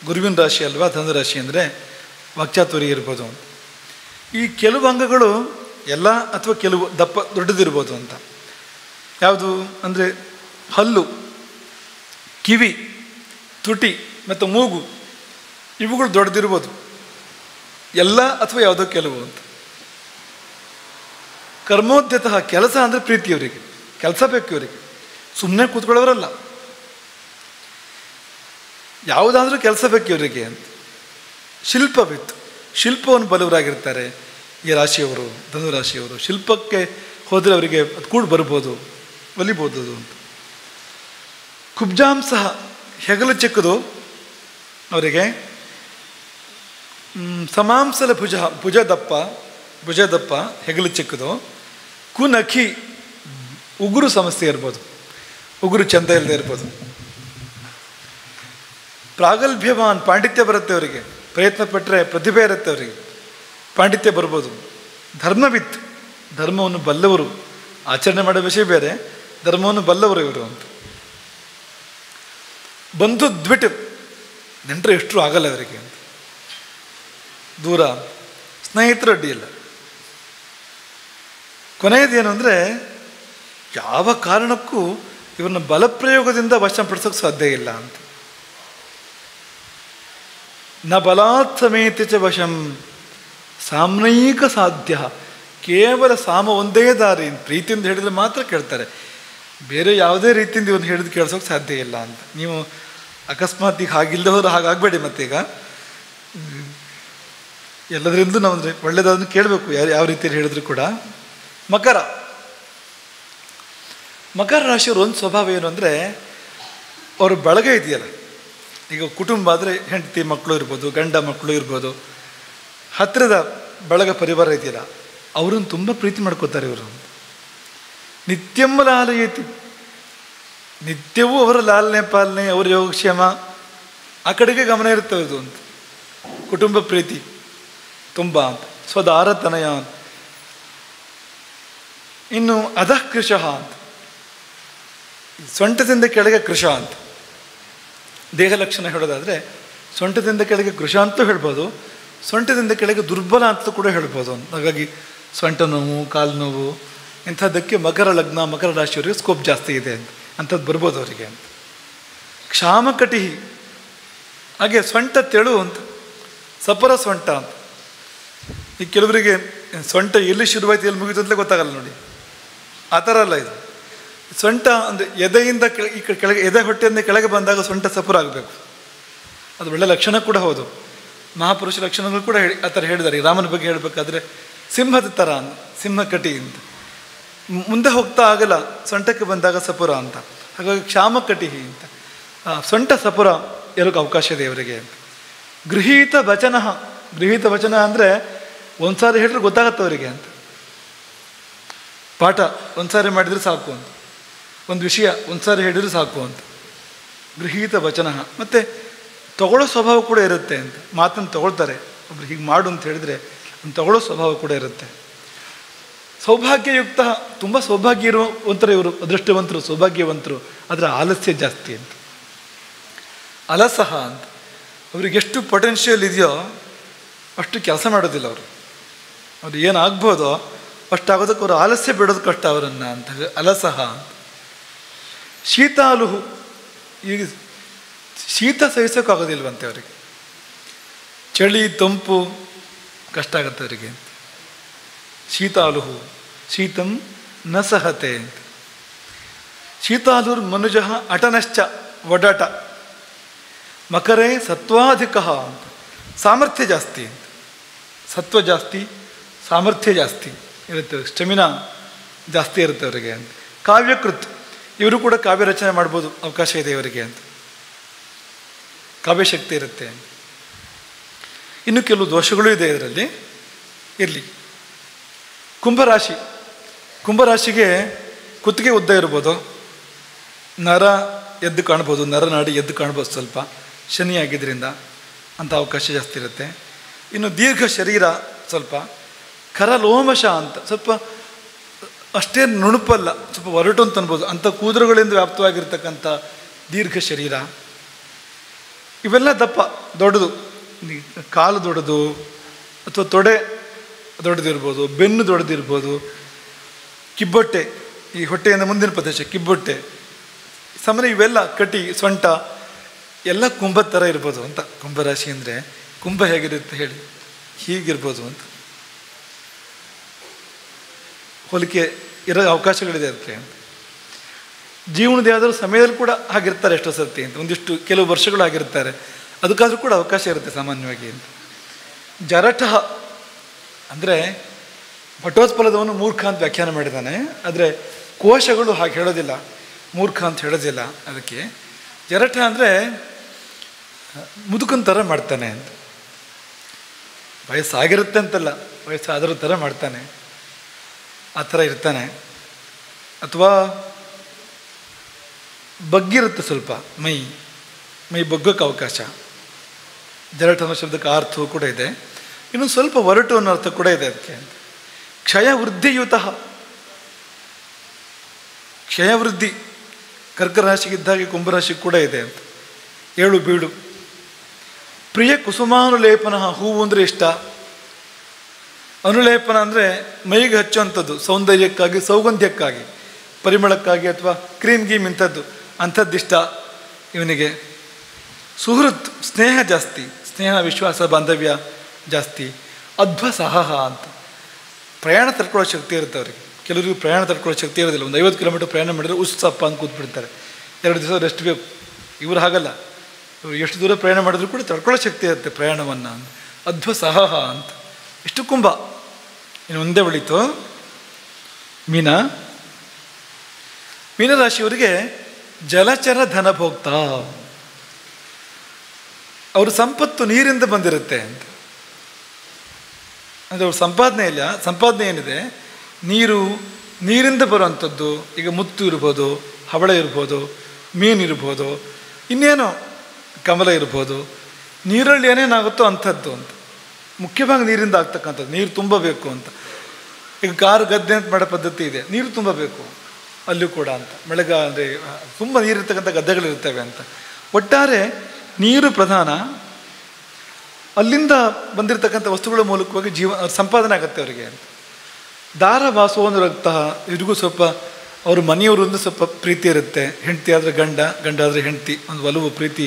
ಗುರುವಿನ ರಾಶಿ ಅಲ್ವಾ ಧನುರಾಶಿ ಅಂದರೆ, ವಾಕ್ಚಾತುರ್ಯ ಇರ್ಬೋದು. ಈ ಕೆಲವು ಅಂಗಗಳು ಎಲ್ಲ ಅಥವಾ ಕೆಲವು ದೊಡ್ಡದಿರ್ಬೋದು ಅಂತ. ಯಾವುದು ಅಂದರೆ ಹಲ್ಲು, ಕಿವಿ, ತುಟಿ ಮತ್ತು ಮೂಗು, ಇವುಗಳು ದೊಡ್ಡದಿರ್ಬೋದು. ಎಲ್ಲ ಅಥವಾ ಯಾವುದೋ ಕೆಲವು ಅಂತ. ಕರ್ಮೋದ್ಯತಃ, ಕೆಲಸ ಅಂದರೆ ಪ್ರೀತಿ ಇವರಿಗೆ, ಕೆಲಸ ಬೇಕು ಇವರಿಗೆ, ಸುಮ್ಮನೆ ಕೂತ್ಕೊಳ್ಳೋರಲ್ಲ, ಯಾವುದಾದ್ರೂ ಕೆಲಸ ಬೇಕು ಇವರಿಗೆ ಅಂತ. ಶಿಲ್ಪವಿತ್ತು, ಶಿಲ್ಪವನ್ನು ಬಲವರಾಗಿರ್ತಾರೆ ಈ ರಾಶಿಯವರು, ಧನುರಾಶಿಯವರು. ಶಿಲ್ಪಕ್ಕೆ ಹೋದರೆ ಅವರಿಗೆ ಅದು ಕೂಡ ಬರ್ಬೋದು, ಒಲಿಬೋದು ಅದು ಅಂತ. ಕುಬ್ಜಾಂಸ, ಹೆಗಲು ಚಿಕ್ಕದು ಅವರಿಗೆ. ಸಮಾಂಸಲ ಭುಜ, ಭುಜ ದಪ್ಪ, ಹೆಗಲು ಚಿಕ್ಕದು. ಕುನಖಿ, ಉಗುರು ಸಮಸ್ಯೆ ಇರ್ಬೋದು, ಉಗುರು ಚಂದ ಇಲ್ಲದೆ ಇರ್ಬೋದು. ಪ್ರಾಗಲ್ಭ್ಯವಾನ್, ಪಾಂಡಿತ್ಯ ಬರುತ್ತೆ ಅವರಿಗೆ, ಪ್ರಯತ್ನ ಪಟ್ಟರೆ ಪ್ರತಿಭೆ ಇರುತ್ತೆ ಅವರಿಗೆ, ಪಾಂಡಿತ್ಯ ಬರ್ಬೋದು. ಧರ್ಮವಿತ್, ಧರ್ಮವನ್ನು ಬಲ್ಲವರು, ಆಚರಣೆ ಮಾಡೋ ವಿಷಯ ಬೇರೆ, ಧರ್ಮವನ್ನು ಬಲ್ಲವರು ಇವರು ಅಂತ. ಬಂಧು ದ್ವಿಟ್, ನೆಂಟರು ಎಷ್ಟು ಆಗಲ್ಲ ಅವರಿಗೆ ಅಂತ. ದೂರ, ಸ್ನೇಹಿತರು ಅಡ್ಡಿಯಿಲ್ಲ. ಕೊನೆಯದೇನು ಅಂದರೆ, ಯಾವ ಕಾರಣಕ್ಕೂ ಇವರನ್ನ ಬಲಪ್ರಯೋಗದಿಂದ ವಶಪಡಿಸೋಕೆ ಸಾಧ್ಯ ಇಲ್ಲ ಅಂತ. ನ ಬಲಾತ್ ಸಮೇತ ಚ ವಶಂ ಸಾಮ್ನೈಕ ಸಾಧ್ಯ. ಕೇವಲ ಸಾಮ ಒಂದೇ ದಾರಿ, ಪ್ರೀತಿಯಿಂದ ಹೇಳಿದ್ರೆ ಮಾತ್ರ ಕೇಳ್ತಾರೆ, ಬೇರೆ ಯಾವುದೇ ರೀತಿಯಿಂದ ಇವನು ಹೇಳಿದ್ದು ಕೇಳಿಸೋಕೆ ಸಾಧ್ಯ ಇಲ್ಲ ಅಂತ. ನೀವು ಅಕಸ್ಮಾತ್ ಈಗ ಹಾಗಿಲ್ಲದವರು ಹಾಗಾಗಬೇಡಿ. ಮತ್ತೀಗ ಎಲ್ಲದರಿಂದ ನಾವು ಅಂದರೆ ಒಳ್ಳೆಯದನ್ನು ಕೇಳಬೇಕು, ಯಾವ ರೀತಿಯಲ್ಲಿ ಹೇಳಿದ್ರು ಕೂಡ. ಮಕರ, ಮಕರ ರಾಶಿಯವರು ಒಂದು ಸ್ವಭಾವ ಏನು ಅಂದರೆ, ಅವ್ರ ಬಳಗ ಇದೆಯಲ್ಲ, ಈಗ ಕುಟುಂಬ ಆದರೆ ಹೆಂಡತಿ ಮಕ್ಕಳು ಇರ್ಬೋದು, ಗಂಡ ಮಕ್ಕಳು ಇರ್ಬೋದು, ಹತ್ತಿರದ ಬಳಗ ಪರಿವಾರ ಇದೆಯಲ್ಲ, ಅವರನ್ನು ತುಂಬ ಪ್ರೀತಿ ಮಾಡ್ಕೋತಾರೆ ಇವರು. ನಿತ್ಯಂ ಲಾಲಯತಿ, ನಿತ್ಯವೂ ಅವರ ಲಾಲನೆ ಪಾಲನೆ, ಅವರ ಯೋಗಕ್ಷೇಮ ಆ ಕಡೆಗೆ ಗಮನ ಇರ್ತವೆ ಇದು ಅಂತ. ಕುಟುಂಬ ಪ್ರೀತಿ ತುಂಬ ಅಂತ. ಸ್ವದಾರತನಯ ಅಂತ. ಇನ್ನು ಅಧಃ ಕೃಶಃ ಅಂತ, ಸೊಂಟದಿಂದ ಕೆಳಗೆ ಕೃಶ ಅಂತ. ದೇಹ ಲಕ್ಷಣ ಹೇಳೋದಾದರೆ ಸೊಂಟದಿಂದ ಕೆಳಗೆ ಕೃಶ ಅಂತೂ ಹೇಳ್ಬೋದು, ಸೊಂಟದಿಂದ ಕೆಳಗೆ ದುರ್ಬಲ ಅಂತ ಕೂಡ ಹೇಳ್ಬೋದು ಅಂತ. ಹಾಗಾಗಿ ಸೊಂಟ ನೋವು, ಕಾಲು ನೋವು ಇಂಥದ್ದಕ್ಕೆ ಮಕರ ಲಗ್ನ, ಮಕರ ರಾಶಿಯವರಿಗೆ ಸ್ಕೋಪ್ ಜಾಸ್ತಿ ಇದೆ ಅಂತ, ಅಂಥದ್ದು ಬರ್ಬೋದು ಅವರಿಗೆ ಅಂತ. ಕ್ಷಾಮಕಟಿ, ಹಾಗೆ ಸೊಂಟ ತೆಳು ಅಂತ, ಸಪರ ಸೊಂಟ ಅಂತ. ಈ ಕೆಲವರಿಗೆ ಸೊಂಟ ಎಲ್ಲಿ ಶುರುವಾಯ್ತು ಎಲ್ಲಿ ಮುಗಿತು ಅಂತಲೇ ಗೊತ್ತಾಗಲ್ಲ ನೋಡಿ, ಆ ಥರ ಅಲ್ಲ ಇದು. ಸೊಂಟ ಅಂದರೆ ಎದೆಯಿಂದ ಈ ಕೆಳಗೆ, ಎದೆ ಹೊಟ್ಟೆಯಿಂದ ಕೆಳಗೆ ಬಂದಾಗ ಸೊಂಟ ಸಪುರ ಆಗಬೇಕು, ಅದು ಒಳ್ಳೆ ಲಕ್ಷಣ ಕೂಡ ಹೌದು. ಮಹಾಪುರುಷ ಲಕ್ಷಣಗಳು ಕೂಡ ಆ ಥರ ಹೇಳಿದ್ದಾರೆ. ರಾಮನ ಬಗ್ಗೆ ಹೇಳಬೇಕಾದ್ರೆ ಸಿಂಹದ ಥರ, ಸಿಂಹ ಕಟಿ ಅಂತ. ಮುಂದೆ ಹೋಗ್ತಾ ಆಗಲ್ಲ, ಸೊಂಟಕ್ಕೆ ಬಂದಾಗ ಸಪುರ ಅಂತ. ಹಾಗಾಗಿ ಕ್ಷಾಮಕಟಿ ಅಂತ, ಸೊಂಟ ಸಪುರ ಇರೋಕ್ಕೆ ಅವಕಾಶ ಇದೆ ಇವರಿಗೆ. ಗೃಹೀತ ವಚನ, ಗೃಹೀತ ವಚನ ಅಂದರೆ ಒಂದು ಸಾರಿ ಹೇಳಿದ್ರೆ ಗೊತ್ತಾಗತ್ತೆ ಅವರಿಗೆ ಅಂತ. ಪಾಠ ಒಂದು ಸಾರಿ ಮಾಡಿದರೆ ಸಾಕು ಅಂತ, ಒಂದು ವಿಷಯ ಒಂದು ಸಾರಿ ಹೇಳಿದರೆ ಸಾಕು ಅಂತ. ಗೃಹೀತ ವಚನ. ಮತ್ತು ತಗೊಳ್ಳೋ ಸ್ವಭಾವ ಕೂಡ ಇರುತ್ತೆ ಅಂತ, ಮಾತನ್ನು ತಗೊಳ್ತಾರೆ. ಒಬ್ರು ಹೀಗೆ ಮಾಡು ಅಂತ ಹೇಳಿದರೆ ಒಂದು ತಗೊಳ್ಳೋ ಸ್ವಭಾವ ಕೂಡ ಇರುತ್ತೆ. ಸೌಭಾಗ್ಯಯುಕ್ತ, ತುಂಬ ಸೌಭಾಗ್ಯ ಇರೋ ಒಂಥರ ಇವರು, ಅದೃಷ್ಟವಂತರು, ಸೌಭಾಗ್ಯವಂತರು, ಅದರ ಆಲಸ್ಯ ಜಾಸ್ತಿ ಅಂತ. ಅಲಸಹ ಅಂತ, ಅವ್ರಿಗೆ ಎಷ್ಟು ಪೊಟೆನ್ಷಿಯಲ್ ಇದೆಯೋ ಅಷ್ಟು ಕೆಲಸ ಮಾಡೋದಿಲ್ಲ ಅವರು. ಅವ್ರು ಏನಾಗ್ಬೋದೋ ಅಷ್ಟಾಗೋದಕ್ಕೆ ಅವರು ಆಲಸ್ಯ ಬಿಡೋದು ಕಷ್ಟ ಅವರನ್ನು ಅಂತ. ಅಲಸಹ ಅಂತ. ಶೀತಾಲುಹು, ಈಗ ಶೀತ ಸಹಿಸೋಕ್ಕಾಗೋದಿಲ್ವಂತೆ ಅವರಿಗೆ, ಚಳಿ ತಂಪು ಕಷ್ಟ ಆಗುತ್ತೆ ಅವರಿಗೆ. ಶೀತಾಲುಹು ಶೀತಂ ನ ಸಹತೆ ಅಂತ. ಶೀತಾಲುರ್ ಮನುಜ ಅಟನಶ್ಚ, ಒಡಾಟ. ಮಕರೇ ಸತ್ವಾಧಿಕ ಅಂತ, ಸಾಮರ್ಥ್ಯ ಜಾಸ್ತಿ ಅಂತ. ಸತ್ವ ಜಾಸ್ತಿ, ಸಾಮರ್ಥ್ಯ ಜಾಸ್ತಿ ಇರುತ್ತೆ, ಸ್ಟೆಮಿನಾ ಜಾಸ್ತಿ ಇರುತ್ತೆ ಅವರಿಗೆ ಅಂತ. ಕಾವ್ಯಕೃತ್, ಇವರು ಕೂಡ ಕಾವ್ಯ ರಚನೆ ಮಾಡ್ಬೋದು, ಅವಕಾಶ ಇದೆ ಇವರಿಗೆ ಅಂತ. ಕಾವ್ಯಶಕ್ತಿ ಇರುತ್ತೆ. ಇನ್ನು ಕೆಲವು ದೋಷಗಳು ಇದೆ ಇದರಲ್ಲಿ, ಇರಲಿ. ಕುಂಭರಾಶಿಗೆ ಕುತ್ತಿಗೆ ಉದ್ದ ಇರ್ಬೋದು, ನರ ಎದ್ದು ಕಾಣ್ಬೋದು, ನರನಾಡಿ ಎದ್ದು ಕಾಣ್ಬೋದು, ಸ್ವಲ್ಪ ಶನಿ ಆಗಿದ್ದರಿಂದ ಅಂಥ ಅವಕಾಶ ಜಾಸ್ತಿ ಇರುತ್ತೆ. ಇನ್ನು ದೀರ್ಘ ಶರೀರ, ಸ್ವಲ್ಪ ಕರಲೋಮಶ ಅಂತ, ಸ್ವಲ್ಪ ಅಷ್ಟೇ ನುಣುಪಲ್ಲ, ಸ್ವಲ್ಪ ಒರಟು ಅಂತ ಅನ್ಬೋದು, ಅಂಥ ಕೂದಲುಗಳಿಂದ ವ್ಯಾಪ್ತವಾಗಿರ್ತಕ್ಕಂಥ ದೀರ್ಘ ಶರೀರ. ಇವೆಲ್ಲ ದೊಡ್ಡದು, ಕಾಲು ದೊಡ್ಡದು ಅಥವಾ ತೊಡೆ ದೊಡ್ಡದಿರ್ಬೋದು, ಬೆನ್ನು ದೊಡ್ಡದಿರ್ಬೋದು, ಕಿಬ್ಬೊಟ್ಟೆ, ಈ ಹೊಟ್ಟೆಯಿಂದ ಮುಂದಿನ ಪ್ರದೇಶ ಕಿಬ್ಬೊಟ್ಟೆ, ಸಾಮಾನ್ಯ ಇವೆಲ್ಲ ಕಟಿ, ಸೊಂಟ ಎಲ್ಲ ಕುಂಭದ ಥರ ಇರ್ಬೋದು ಅಂತ. ಕುಂಭರಾಶಿ ಅಂದರೆ ಕುಂಭ ಹೇಗಿರುತ್ತೆ ಹೇಳಿ, ಹೀಗಿರ್ಬೋದು ಅಂತ ಹೋಲಿಕೆ ಇರೋ ಅವಕಾಶಗಳಿದೆ ಅದಕ್ಕೆ. ಜೀವನದ ಯಾವುದಾದ್ರೂ ಸಮಯದಲ್ಲಿ ಕೂಡ ಆಗಿರ್ತಾರೆ ಎಷ್ಟೋ ಸರ್ತಿ ಅಂತ, ಒಂದಿಷ್ಟು ಕೆಲವು ವರ್ಷಗಳು ಆಗಿರ್ತಾರೆ, ಅದಕ್ಕಾದ್ರೂ ಕೂಡ ಅವಕಾಶ ಇರುತ್ತೆ ಸಾಮಾನ್ಯವಾಗಿ ಅಂತ. ಜರಠ ಅಂದರೆ ಭಟೋತ್ಪಲದವನು ಮೂರ್ಖ ಅಂತ ವ್ಯಾಖ್ಯಾನ ಮಾಡಿದ್ದಾನೆ, ಆದರೆ ಕೋಶಗಳು ಹಾಗೆ ಹೇಳೋದಿಲ್ಲ, ಮೂರ್ಖ ಅಂತ ಹೇಳೋದಿಲ್ಲ. ಅದಕ್ಕೆ ಜರಠ ಅಂದರೆ ಮುದುಕನ ಥರ ಮಾಡ್ತಾನೆ ಅಂತ. ವಯಸ್ಸಾಗಿರುತ್ತೆ ಅಂತಲ್ಲ, ವಯಸ್ಸಾದರೂ ಥರ ಮಾಡ್ತಾನೆ, ಆ ಥರ ಇರ್ತಾನೆ. ಅಥವಾ ಬಗ್ಗಿರುತ್ತೆ ಸ್ವಲ್ಪ ಮೈ ಬಗ್ಗಕ್ಕೆ ಅವಕಾಶ. ಜರಠ ಅನ್ನೋ ಶಬ್ದಕ್ಕೆ ಅರ್ಥವೂ ಕೂಡ ಇದೆ. ಇನ್ನು ಸ್ವಲ್ಪ ಒರಟು ಅನ್ನೋ ಅರ್ಥ ಕೂಡ ಇದೆ ಅದಕ್ಕೆ. ಕ್ಷಯವೃದ್ಧಿಯುತ, ಕ್ಷಯವೃದ್ಧಿ ಕರ್ಕರಾಶಿಗಿದ್ದಾಗೆ ಕುಂಭರಾಶಿಗೆ ಕೂಡ ಇದೆ ಅಂತ. ಏಳು ಬೀಳು. ಪ್ರಿಯ ಕುಸುಮಾನುಲೇಪನ, ಹೂವು ಅಂದರೆ ಇಷ್ಟ. ಅನುಲೇಪನ ಅಂದರೆ ಮೈಗೆ ಹಚ್ಚುವಂಥದ್ದು, ಸೌಂದರ್ಯಕ್ಕಾಗಿ, ಸೌಗಂಧ್ಯಕ್ಕಾಗಿ, ಪರಿಮಳಕ್ಕಾಗಿ, ಅಥವಾ ಕ್ರೀಮ್ ಗೀಮ್ ಇಂಥದ್ದು, ಅಂಥದ್ದಿಷ್ಟ ಇವನಿಗೆ. ಸುಹೃತ್, ಸ್ನೇಹ ಜಾಸ್ತಿ, ಸ್ನೇಹ ವಿಶ್ವಾಸ ಬಾಂಧವ್ಯ ಜಾಸ್ತಿ. ಅಧ್ವಸಹ ಅಂತ, ಪ್ರಯಾಣ ತಡ್ಕೊಳ್ಳೋ ಶಕ್ತಿ ಇರುತ್ತೆ ಅವ್ರಿಗೆ. ಕೆಲವರಿಗೂ ಪ್ರಯಾಣ ತಡ್ಕೊಳ್ಳೋ ಶಕ್ತಿ ಇರೋದಿಲ್ಲ, ಒಂದು 50 ಕಿಲೋಮೀಟರ್ ಪ್ರಯಾಣ ಮಾಡಿದರೆ ಉತ್ಸಪ್ಪ ಅಂತ ಕೂತ್ಬಿಡ್ತಾರೆ, 2 ದಿವಸ ರೆಸ್ಟ್ ಬೇಕು. ಇವರು ಹಾಗಲ್ಲ, ಇವರು ಎಷ್ಟು ದೂರ ಪ್ರಯಾಣ ಮಾಡಿದ್ರು ಕೂಡ ತಡ್ಕೊಳ್ಳೋ ಶಕ್ತಿ ಇರುತ್ತೆ ಪ್ರಯಾಣವನ್ನು. ಅಧ್ವಸಹ ಅಂತ. ಇಷ್ಟು ಕುಂಭ. ಇನ್ನು ಮುಂದೆ ಉಳಿತು ಮೀನರಾಶಿಯವರಿಗೆ ಜಲಚರ ಧನ ಭೋಗ್ತಾ. ಅವ್ರ ಸಂಪತ್ತು ನೀರಿಂದ ಬಂದಿರುತ್ತೆ ಅಂತ. ಅಂದರೆ ಅವ್ರ ಸಂಪಾದನೆ ಏನಿದೆ, ನೀರಿಂದ ಬರುವಂಥದ್ದು. ಈಗ ಮುತ್ತು ಇರ್ಬೋದು, ಹವಳ ಇರ್ಬೋದು, ಮೀನು ಇರ್ಬೋದು, ಇನ್ನೇನೋ ಕಮಲ ಇರ್ಬೋದು, ನೀರಲ್ಲಿ ಏನೇನಾಗುತ್ತೋ ಅಂಥದ್ದು ಅಂತ. ಮುಖ್ಯವಾಗಿ ನೀರಿಂದ ಆಗ್ತಕ್ಕಂಥದ್ದು, ನೀರು ತುಂಬಬೇಕು ಅಂತ. ಈಗ ಕಾರು ಗದ್ದೆ ಅಂತ ಮಾಡೋ ಪದ್ಧತಿ ಇದೆ, ನೀರು ತುಂಬಬೇಕು ಅಲ್ಲೂ ಕೂಡ ಅಂತ. ಅಂದರೆ ತುಂಬ ನೀರಿರ್ತಕ್ಕಂಥ ಗದ್ದೆಗಳಿರ್ತವೆ ಅಂತ. ಒಟ್ಟಾರೆ ನೀರು ಪ್ರಧಾನ. ಅಲ್ಲಿಂದ ಬಂದಿರತಕ್ಕಂಥ ವಸ್ತುಗಳ ಮೂಲಕವಾಗಿ ಸಂಪಾದನೆ ಆಗುತ್ತೆ ಅವರಿಗೆ ಅಂತ. ದಾರ ವಾಸೋನು ರಕ್ತ, ಇವ್ರಿಗೂ ಸ್ವಲ್ಪ ಅವ್ರ ಮನೆಯವರಿಂದ ಸ್ವಲ್ಪ ಪ್ರೀತಿ ಇರುತ್ತೆ. ಹೆಂಡತಿ ಆದರೆ ಗಂಡ ಆದರೆ ಹೆಂಡತಿ, ಒಂದು ಒಲವು ಪ್ರೀತಿ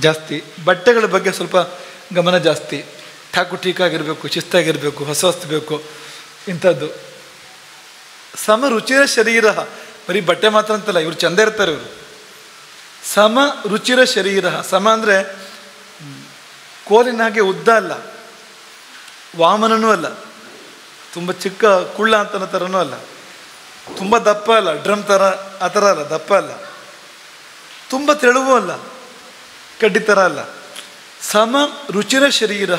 ಜಾಸ್ತಿ. ಬಟ್ಟೆಗಳ ಬಗ್ಗೆ ಸ್ವಲ್ಪ ಗಮನ ಜಾಸ್ತಿ. ಠಾಕುಠೀಕಾಗಿರಬೇಕು, ಶಿಸ್ತಾಗಿರಬೇಕು, ಹೊಸ ವಸ್ತು ಬೇಕು, ಇಂಥದ್ದು. ಸಮ ರುಚಿರ ಶರೀರ, ಬರೀ ಬಟ್ಟೆ ಮಾತ್ರ ಅಂತಲ್ಲ, ಇವ್ರು ಚಂದ ಇರ್ತಾರೆ ಇವರು. ಸಮ ರುಚಿರ ಶರೀರ, ಸಮ ಅಂದರೆ ಕೋಲಿನ ಹಾಗೆ ಉದ್ದ ಅಲ್ಲ, ವಾಮನನೂ ಅಲ್ಲ, ತುಂಬ ಚಿಕ್ಕ ಕುಳ್ಳ ಅಂತನ ಥರನೂ ಅಲ್ಲ, ತುಂಬ ದಪ್ಪ ಅಲ್ಲ, ಡ್ರಮ್ ಥರ ಆ ಥರ ಅಲ್ಲ, ದಪ್ಪ ಅಲ್ಲ, ತುಂಬ ತೆಳುವೂ ಅಲ್ಲ, ಕಡ್ಡಿ ಥರ ಅಲ್ಲ. ಸಮ ರುಚಿರ ಶರೀರ,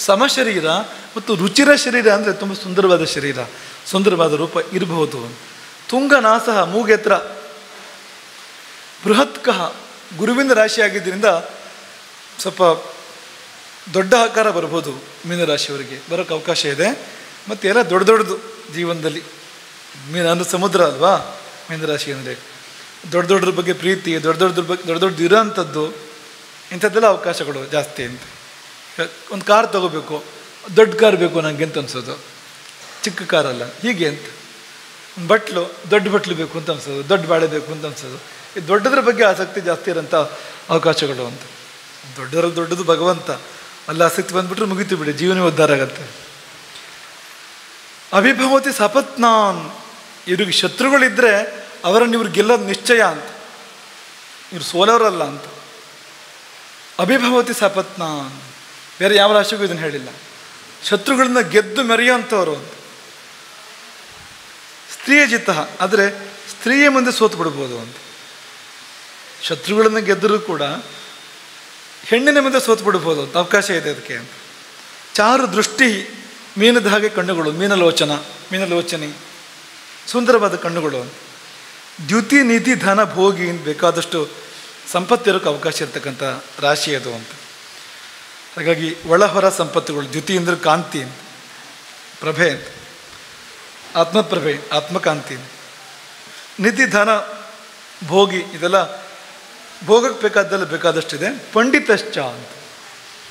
ಸಮ ಶರೀರ ಮತ್ತು ರುಚಿರ ಶರೀರ ಅಂದರೆ ತುಂಬ ಸುಂದರವಾದ ಶರೀರ, ಸುಂದರವಾದ ರೂಪ ಇರಬಹುದು. ತುಂಗನಾಸಹ, ಮೂಗೆತ್ರ. ಬೃಹತ್ಕಃ, ಗುರುವಿನ ರಾಶಿ ಆಗಿದ್ದರಿಂದ ಸ್ವಲ್ಪ ದೊಡ್ಡ ಆಕಾರ ಬರ್ಬೋದು ಮೀನರಾಶಿಯವರಿಗೆ, ಬರೋಕ್ಕೆ ಅವಕಾಶ ಇದೆ. ಮತ್ತು ಎಲ್ಲ ದೊಡ್ಡದು ಜೀವನದಲ್ಲಿ. ಅಂದರೆ ಸಮುದ್ರ ಅಲ್ವಾ ಮೀನರಾಶಿ ಅಂದರೆ. ದೊಡ್ಡದ್ರ ಬಗ್ಗೆ ಪ್ರೀತಿ, ದೊಡ್ಡದು ಇರೋಂಥದ್ದು, ಇಂಥದ್ದೆಲ್ಲ ಅವಕಾಶಗಳು ಜಾಸ್ತಿ ಅಂತ. ಒಂದು ಕಾರ್ ತೊಗೋಬೇಕು, ದೊಡ್ಡ ಕಾರ್ ಬೇಕು ನನಗೆ ಅಂತ ಅನ್ಸೋದು, ಚಿಕ್ಕ ಕಾರಲ್ಲ ಹೀಗೆ ಅಂತ. ದೊಡ್ಡ ಬಟ್ಲು ಬೇಕು ಅಂತ ಅನ್ಸೋದು, ದೊಡ್ಡ ಬಾಳೆ ಬೇಕು ಅಂತ ಅನ್ಸೋದು. ಈ ದೊಡ್ಡದ್ರ ಬಗ್ಗೆ ಆಸಕ್ತಿ ಜಾಸ್ತಿ ಇರೋಂಥ ಅವಕಾಶಗಳು ಅಂತ. ದೊಡ್ಡದು ಭಗವಂತ, ಅಲ್ಲಿ ಆಸಕ್ತಿ ಬಂದ್ಬಿಟ್ರೆ ಮುಗಿತು ಬಿಡಿ, ಜೀವನ ಉದ್ಧಾರ ಆಗತ್ತೆ. ಅಭಿಭವತಿ ಸಪತ್ನಾನ್, ಇವ್ರಿಗೆ ಶತ್ರುಗಳಿದ್ದರೆ ಅವರನ್ನು ಇವ್ರು ಗೆಲ್ಲೋದು ನಿಶ್ಚಯ ಅಂತ, ಇವ್ರು ಸೋಲವರಲ್ಲ ಅಂತ. ಅಭಿಭವತಿ ಸಪತ್ನಾನ್, ಬೇರೆ ಯಾವ ರಾಶಿಗೂ ಇದನ್ನು ಹೇಳಿಲ್ಲ. ಶತ್ರುಗಳನ್ನ ಗೆದ್ದು ಮೆರೆಯುವಂಥವ್ರು ಅಂತ. ಸ್ತ್ರೀಯ ಜಿತ, ಆದರೆ ಸ್ತ್ರೀಯ ಮುಂದೆ ಸೋತು ಬಿಡ್ಬೋದು ಅಂತ. ಶತ್ರುಗಳನ್ನು ಗೆದ್ದರೂ ಕೂಡ ಹೆಣ್ಣಿನ ಮುಂದೆ ಸೋತು ಬಿಡ್ಬೋದು ಅಂತ ಅವಕಾಶ ಇದೆ ಅದಕ್ಕೆ. ಚಾರು ದೃಷ್ಟಿ, ಮೀನದ ಹಾಗೆ ಕಣ್ಣುಗಳು, ಮೀನಲೋಚನೆ, ಸುಂದರವಾದ ಕಣ್ಣುಗಳು. ದ್ಯುತಿ ನಿಧಿ ಧನ ಭೋಗಿ ಬೇಕಾದಷ್ಟು ಸಂಪತ್ತಿರೋಕ್ಕೆ ಅವಕಾಶ ಇರ್ತಕ್ಕಂಥ ರಾಶಿ ಅದು ಅಂತ. ಹಾಗಾಗಿ ಒಳಹೊರ ಸಂಪತ್ತುಗಳು. ದ್ಯುತಿ ಅಂದರೆ ಕಾಂತಿ ಅಂತ, ಪ್ರಭೆ ಅಂತ, ಆತ್ಮಪ್ರಭೆ, ಆತ್ಮಕಾಂತಿ. ನಿಧಿ ಧನ ಭೋಗಿ, ಇದೆಲ್ಲ ಭೋಗಕ್ಕೆ ಬೇಕಾದ್ದೆಲ್ಲ ಬೇಕಾದಷ್ಟಿದೆ. ಪಂಡಿತಶ್ಚ ಅಂತ,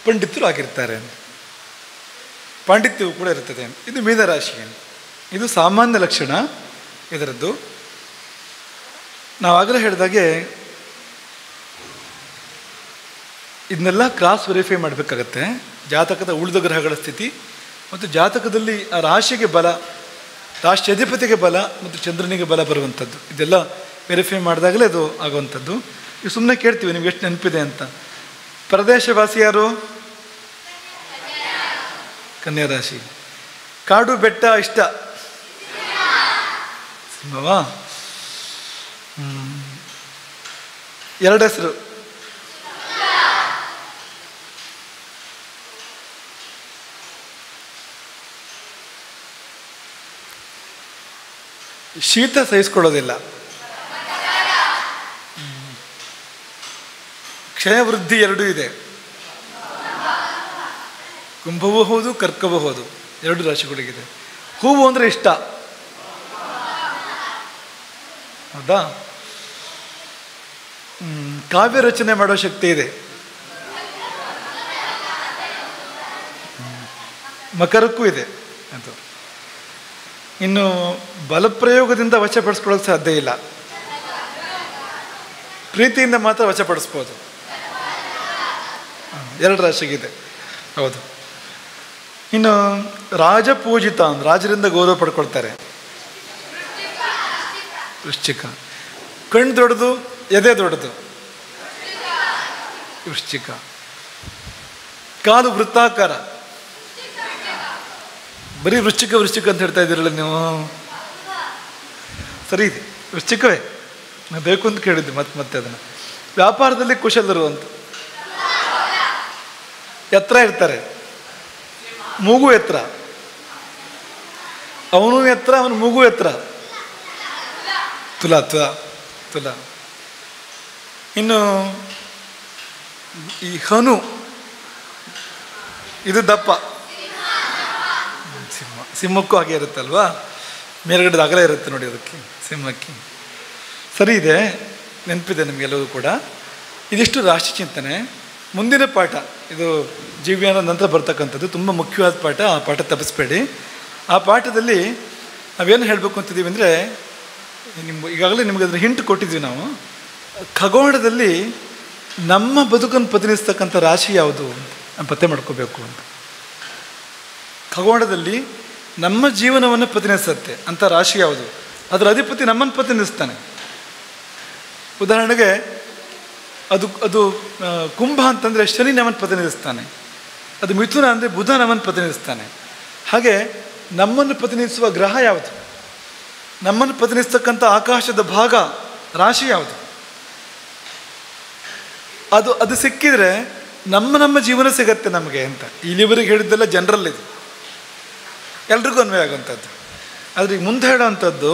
ಪಂಡಿತರು ಆಗಿರ್ತಾರೆ ಅಂತ, ಪಾಂಡಿತ್ಯವು ಕೂಡ ಇರ್ತದೆ. ಇದು ಮೀನರಾಶಿ. ಇದು ಸಾಮಾನ್ಯ ಲಕ್ಷಣ ಇದರದ್ದು. ನಾವಾಗಲೇ ಹೇಳಿದಾಗೆ ಇದನ್ನೆಲ್ಲ ಕ್ರಾಸ್ ವೆರಿಫೈ ಮಾಡಬೇಕಾಗತ್ತೆ. ಜಾತಕದ ಉಳಿದ ಗ್ರಹಗಳ ಸ್ಥಿತಿ ಮತ್ತು ಜಾತಕದಲ್ಲಿ ಆ ರಾಶಿಗೆ ಬಲ, ರಾಶಿ ಅಧಿಪತಿಗೆ ಬಲ ಮತ್ತು ಚಂದ್ರನಿಗೆ ಬಲ ಬರುವಂಥದ್ದು, ಇದೆಲ್ಲ ವೆರಿಫೈ ಮಾಡಿದಾಗಲೇ ಅದು ಆಗುವಂಥದ್ದು. ಈಗ ಸುಮ್ಮನೆ ಕೇಳ್ತೀವಿ ನಿಮ್ಗೆ ಎಷ್ಟು ನೆನಪಿದೆ ಅಂತ. ಪ್ರದೇಶವಾಸಿ ಯಾರು? ಕನ್ಯಾ ರಾಶಿ. ಕಾಡು ಬೆಟ್ಟ ಇಷ್ಟ? ಸಿಂಹವಾ? ಎರಡು ಹೆಸರು? ಶೀತ ಸಹಿಸ್ಕೊಳ್ಳೋದಿಲ್ಲ, ಕ್ಷಯವೃದ್ಧಿ ಎರಡೂ ಇದೆ. ಕುಂಭವೂ ಹೌದು, ಕರ್ಕವೂ ಹೌದು, ಎರಡು ರಾಶಿಗಳಿಗಿದೆ. ಹೂವು ಅಂದರೆ ಇಷ್ಟ, ಹೌದಾ? ಕಾವ್ಯ ರಚನೆ ಮಾಡೋ ಶಕ್ತಿ ಇದೆ. ಮಕರಕ್ಕೂ ಇದೆ ಅದು. ಇನ್ನು ಬಲಪ್ರಯೋಗದಿಂದ ವಶಪಡಿಸ್ಕೊಳ್ಳೋಕೆ ಸಾಧ್ಯ ಇಲ್ಲ, ಪ್ರೀತಿಯಿಂದ ಮಾತ್ರ ವಶಪಡಿಸ್ಬೋದು. ಎರಡು ರಾಶಿಗಿದೆ, ಹೌದು. ಇನ್ನು ರಾಜಪೂಜಿತ ಅಂದ್ರೆ ರಾಜರಿಂದ ಗೌರವ ಪಡ್ಕೊಳ್ತಾರೆ. ವೃಶ್ಚಿಕ. ಕಣ್ಣು ದೊಡ್ಡದು, ಎದೆ ದೊಡ್ಡದು, ವೃಶ್ಚಿಕ. ಕಾಲು ವೃತ್ತಾಕಾರ. ಬರೀ ವೃಶ್ಚಿಕ ಅಂತ ಹೇಳ್ತಾ ಇದ್ದೀರಲ್ಲ ನೀವು. ಸರಿ ಇದೆ, ವೃಶ್ಚಿಕವೇ. ನಾನು ಬೇಕು ಅಂತ ಕೇಳಿದ್ದೆ ಮತ್ತೆ ಅದನ್ನು. ವ್ಯಾಪಾರದಲ್ಲಿ ಕುಶಲರು ಅಂತ. ಎತ್ತರ ಇರ್ತಾರೆ, ಮೂಗು ಎತ್ತರ, ಅವನು ಎತ್ತರ, ಅವನು ಮೂಗು ಎತ್ತರ. ತುಲ. ಇನ್ನು ಈ ಹನು, ಇದು ದಪ್ಪ. ಸಿಂಹಕ್ಕೂ ಹಾಗೆ ಇರುತ್ತಲ್ವಾ, ಮೇಲ್ಗಡೆ ಅಗಲ ಇರುತ್ತೆ ನೋಡಿ ಅದಕ್ಕೆ, ಸಿಂಹಕ್ಕೆ. ಸರಿ ಇದೆ, ನೆನಪಿದೆ ನಿಮಗೆಲ್ಲವೂ ಕೂಡ. ಇದಿಷ್ಟು ರಾಶಿ ಚಿಂತನೆ. ಮುಂದಿನ ಪಾಠ ಇದು ಜೀವ್ಯಾನ ನಂತರ ಬರ್ತಕ್ಕಂಥದ್ದು, ತುಂಬ ಮುಖ್ಯವಾದ ಪಾಠ. ಆ ಪಾಠ ತಪ್ಪಿಸ್ಬೇಡಿ. ಆ ಪಾಠದಲ್ಲಿ ನಾವೇನು ಹೇಳಬೇಕು ಅಂತಿದ್ದೀವಿ ಅಂದರೆ, ಈಗಾಗಲೇ ನಿಮಗೆ ಅದರ ಹಿಂಟ್ ಕೊಟ್ಟಿದ್ವಿ ನಾವು. ಖಗೋಳದಲ್ಲಿ ನಮ್ಮ ಬದುಕನ್ನು ಪ್ರತಿನಿಧಿಸ್ತಕ್ಕಂಥ ರಾಶಿ ಯಾವುದು ಅಂತ ಪತ್ತೆ ಮಾಡ್ಕೋಬೇಕು ಅಂತ. ಖಗೋಳದಲ್ಲಿ ನಮ್ಮ ಜೀವನವನ್ನು ಪ್ರತಿನಿಧಿಸುತ್ತೆ ಅಂತ ರಾಶಿ ಯಾವುದು, ಅದರ ಅಧಿಪತಿ ನಮ್ಮನ್ನು ಪ್ರತಿನಿಧಿಸ್ತಾನೆ. ಉದಾಹರಣೆಗೆ ಅದು ಕುಂಭ ಅಂತಂದರೆ ಶನಿ ನಮ್ಮನ್ನು ಪ್ರತಿನಿಧಿಸ್ತಾನೆ, ಅದು ಮಿಥುನ ಅಂದರೆ ಬುಧ ನಮ್ಮನ್ನು ಪ್ರತಿನಿಧಿಸ್ತಾನೆ. ಹಾಗೆ ನಮ್ಮನ್ನು ಪ್ರತಿನಿಧಿಸುವ ಗ್ರಹ ಯಾವುದು, ನಮ್ಮನ್ನು ಪ್ರತಿನಿಧಿಸ್ತಕ್ಕಂಥ ಆಕಾಶದ ಭಾಗ ರಾಶಿ ಯಾವುದು, ಅದು ಸಿಕ್ಕಿದರೆ ನಮ್ಮ ಜೀವನ ಸಿಗತ್ತೆ ನಮಗೆ ಅಂತ. ಇಲ್ಲಿವರೆಗೆ ಹೇಳಿದ್ದೆಲ್ಲ ಜನರಲ್, ಇದು ಎಲ್ರಿಗೂ ಅನ್ವಯ ಆಗುವಂಥದ್ದು. ಆದರೆ ಈಗ ಮುಂದೆ ಹೇಳೋವಂಥದ್ದು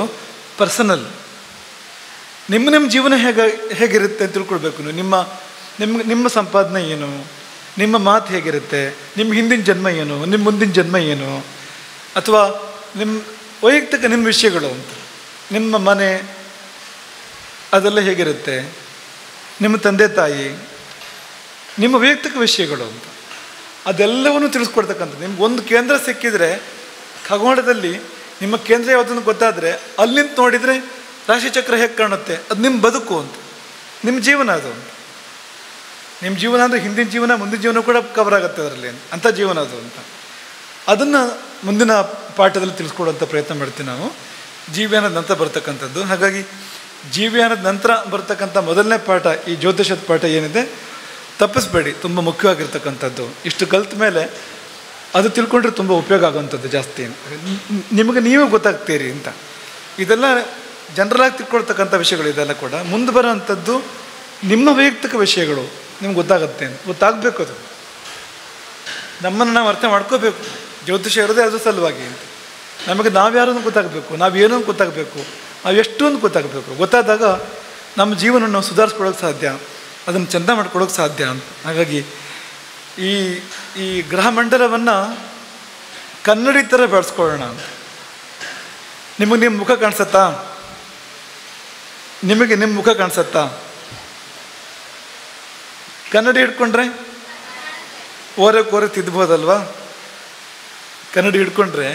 ಪರ್ಸನಲ್. ನಿಮ್ಮ ಜೀವನ ಹೇಗಿರುತ್ತೆ ಅಂತ ತಿಳ್ಕೊಳ್ಬೇಕು. ನಿಮ್ಮ ಸಂಪಾದನೆ ಏನು, ನಿಮ್ಮ ಮಾತು ಹೇಗಿರುತ್ತೆ, ನಿಮ್ಮ ಹಿಂದಿನ ಜನ್ಮ ಏನು, ನಿಮ್ಮ ಮುಂದಿನ ಜನ್ಮ ಏನು, ಅಥವಾ ನಿಮ್ಮ ವೈಯಕ್ತಿಕ ನಿಮ್ಮ ವಿಷಯಗಳು ಅಂತ, ನಿಮ್ಮ ಮನೆ ಅದೆಲ್ಲ ಹೇಗಿರುತ್ತೆ, ನಿಮ್ಮ ತಂದೆ ತಾಯಿ, ನಿಮ್ಮ ವೈಯಕ್ತಿಕ ವಿಷಯಗಳು ಅಂತ, ಅದೆಲ್ಲವನ್ನು ತಿಳಿಸ್ಕೊಡ್ತಕ್ಕಂಥದ್ದು. ನಿಮ್ಗೆ ಒಂದು ಕೇಂದ್ರ ಸಿಕ್ಕಿದರೆ, ಖಗೋಳದಲ್ಲಿ ನಿಮ್ಮ ಕೇಂದ್ರ ಯಾವುದನ್ನು ಗೊತ್ತಾದರೆ ಅಲ್ಲಿ ನಿಂತು ನೋಡಿದರೆ ರಾಶಿಚಕ್ರ ಹೇಗೆ ಕಾಣುತ್ತೆ, ಅದು ನಿಮ್ಮ ಬದುಕು ಅಂತ, ನಿಮ್ಮ ಜೀವನ ಅದು ಅಂತ. ನಿಮ್ಮ ಜೀವನ ಅಂದರೆ ಹಿಂದಿನ ಜೀವನ ಮುಂದಿನ ಜೀವನ ಕೂಡ ಕವರ್ ಆಗುತ್ತೆ ಅದರಲ್ಲಿ, ಅಂಥ ಜೀವನ ಅದು ಅಂತ. ಅದನ್ನು ಮುಂದಿನ ಪಾಠದಲ್ಲಿ ತಿಳಿಸ್ಕೊಡುವಂಥ ಪ್ರಯತ್ನ ಮಾಡ್ತೀವಿ ನಾವು. ಜೀವ್ಯಾನದ ನಂತರ ಬರ್ತಕ್ಕಂಥದ್ದು. ಹಾಗಾಗಿ ಜೀವ್ಯಾನದ ನಂತರ ಬರ್ತಕ್ಕಂಥ ಮೊದಲನೇ ಪಾಠ, ಈ ಜ್ಯೋತಿಷದ ಪಾಠ ಏನಿದೆ ತಪ್ಪಿಸ್ಬೇಡಿ, ತುಂಬ ಮುಖ್ಯವಾಗಿರ್ತಕ್ಕಂಥದ್ದು. ಇಷ್ಟು ಕಲಿತ ಮೇಲೆ ಅದು ತಿಳ್ಕೊಂಡ್ರೆ ತುಂಬ ಉಪಯೋಗ ಆಗುವಂಥದ್ದು ಜಾಸ್ತಿ. ನಿಮಗೆ ನೀವೇ ಗೊತ್ತಾಗ್ತೀರಿ ಅಂತ. ಇದೆಲ್ಲ ಜನರಲಾಗಿ ತಿಳ್ಕೊಳ್ತಕ್ಕಂಥ ವಿಷಯಗಳು. ಇದೆಲ್ಲ ಕೂಡ ಮುಂದೆ ಬರೋವಂಥದ್ದು ನಿಮ್ಮ ವೈಯಕ್ತಿಕ ವಿಷಯಗಳು, ನಿಮ್ಗೆ ಗೊತ್ತಾಗುತ್ತೆ ಅಂತ. ಗೊತ್ತಾಗಬೇಕು, ಅದು ನಮ್ಮನ್ನು ನಾವು ಅರ್ಥ ಮಾಡ್ಕೋಬೇಕು. ಜ್ಯೋತಿಷ್ಯ ಇರೋದೇ ಅದ್ರ ಸಲುವಾಗಿ ಅಂತ. ನಮಗೆ ನಾವ್ಯಾರು ಅಂತ ಗೊತ್ತಾಗಬೇಕು, ನಾವೇನು ಅಂತ ಗೊತ್ತಾಗಬೇಕು, ನಾವು ಎಷ್ಟು ಅಂತ ಗೊತ್ತಾಗಬೇಕು. ಗೊತ್ತಾದಾಗ ನಮ್ಮ ಜೀವನ ನಾವು ಸುಧಾರಿಸ್ಕೊಳ್ಳೋಕೆ ಸಾಧ್ಯ, ಅದನ್ನು ಚೆಂದ ಮಾಡ್ಕೊಳ್ಳೋಕೆ ಸಾಧ್ಯ ಅಂತ. ಹಾಗಾಗಿ ಈ ಗ್ರಹ ಮಂಡಲವನ್ನು ಕನ್ನಡಿ ಥರ ಬೆಳೆಸ್ಕೊಳ್ಳೋಣ ಅಂತ. ನಿಮಗೆ ನಿಮ್ಮ ಮುಖ ಕಾಣಿಸತ್ತಾ? ನಿಮಗೆ ನಿಮ್ಮ ಮುಖ ಕಾಣಿಸತ್ತಾ? ಕನ್ನಡಿ ಹಿಡ್ಕೊಂಡ್ರೆ ಓರೆ ತಿದ್ಬೋದಲ್ವಾ? ಕನ್ನಡಿ ಹಿಡ್ಕೊಂಡ್ರೆ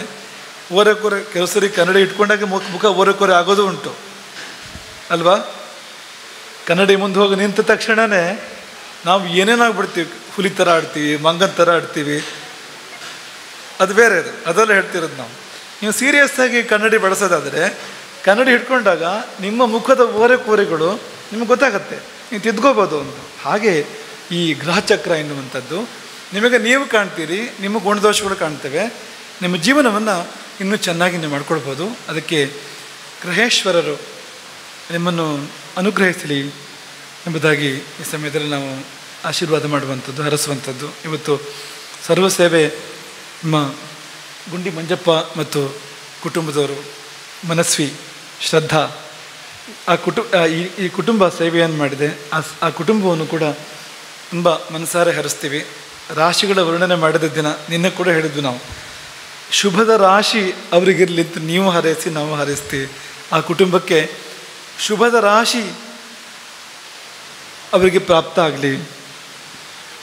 ಓರೆ ಕೆಲವು ಸರಿ ಕನ್ನಡಿ ಇಟ್ಕೊಂಡಾಗ ಮುಖ ಓರೆ ಆಗೋದು ಉಂಟು ಅಲ್ವಾ? ಕನ್ನಡಿ ಮುಂದೆ ಹೋಗಿ ನಿಂತ ತಕ್ಷಣವೇ ನಾವು ಏನೇನಾಗ್ಬಿಡ್ತೀವಿ, ಹುಲಿ ಥರ ಆಡ್ತೀವಿ, ಮಂಗನ ಥರ ಆಡ್ತೀವಿ. ಅದು ಬೇರೆ, ಅದೆಲ್ಲ ಹೇಳ್ತಿರೋದು ನಾವು. ನೀವು ಸೀರಿಯಸ್ ಆಗಿ ಕನ್ನಡಿ ಬಳಸೋದಾದರೆ ಕನ್ನಡಿ ಹಿಡ್ಕೊಂಡಾಗ ನಿಮ್ಮ ಮುಖದ ಓರೆಗಳು ನಿಮಗೆ ಗೊತ್ತಾಗತ್ತೆ, ನೀವು ತಿದ್ಕೋಬೋದು ಅಂತ. ಹಾಗೆ ಈ ಗ್ರಹಚಕ್ರ ಎನ್ನುವಂಥದ್ದು ನಿಮಗೆ ನೀವು ಕಾಣ್ತೀರಿ, ನಿಮ್ಮ ಗುಣದೋಷಗಳು ಕಾಣ್ತವೆ, ನಿಮ್ಮ ಜೀವನವನ್ನು ಇನ್ನೂ ಚೆನ್ನಾಗಿ ನೀವು ಮಾಡ್ಕೊಳ್ಬೋದು. ಅದಕ್ಕೆ ಗ್ರಹೇಶ್ವರರು ನಿಮ್ಮನ್ನು ಅನುಗ್ರಹಿಸಲಿ ಎಂಬುದಾಗಿ ಈ ಸಮಯದಲ್ಲಿ ನಾವು ಆಶೀರ್ವಾದ ಮಾಡುವಂಥದ್ದು, ಹರಸುವಂಥದ್ದು. ಇವತ್ತು ಸರ್ವಸೇವೆ ನಮ್ಮ ಗುಂಡಿ ಮಂಜಪ್ಪ ಮತ್ತು ಕುಟುಂಬದವರು, ಮನಸ್ವಿ, ಶ್ರದ್ಧಾ, ಈ ಕುಟುಂಬ ಸೇವೆಯನ್ನು ಮಾಡಿದೆ. ಆ ಕುಟುಂಬವನ್ನು ಕೂಡ ತುಂಬ ಮನಸಾರೆ ಹರಿಸ್ತೀವಿ. ರಾಶಿಗಳ ವರ್ಣನೆ ಮಾಡಿದ ದಿನ ನಿನ್ನೆ ಕೂಡ ಹೇಳಿದ್ವಿ ನಾವು, ಶುಭದ ರಾಶಿ ಅವರಿಗಿರಲಿ ಅಂತ ನೀವು ಹಾರೈಸಿ, ನಾವು ಹಾರೈಸ್ತೀವಿ. ಆ ಕುಟುಂಬಕ್ಕೆ ಶುಭದ ರಾಶಿ ಅವರಿಗೆ ಪ್ರಾಪ್ತ ಆಗಲಿ,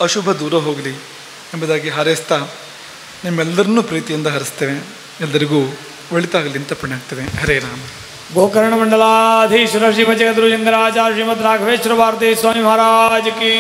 ಅಶುಭ ದೂರ ಹೋಗಲಿ ಎಂಬುದಾಗಿ ಹಾರೈಸ್ತಾ ನಿಮ್ಮೆಲ್ಲರನ್ನೂ ಪ್ರೀತಿಯಿಂದ ಹರಿಸ್ತೇವೆ. ಎಲ್ಲರಿಗೂ ಒಳಿತಾಗಲಿ ಅಂತ ಪುಣ್ಯ ಆಗ್ತದೆ. ಹರೇ ರಾಮ. गोकर्ण मंडलाधीश्वर श्रीमद जगद्गुरु चंद्राचार्य श्रीमद राघवेश्वर भारती स्वामी महाराज की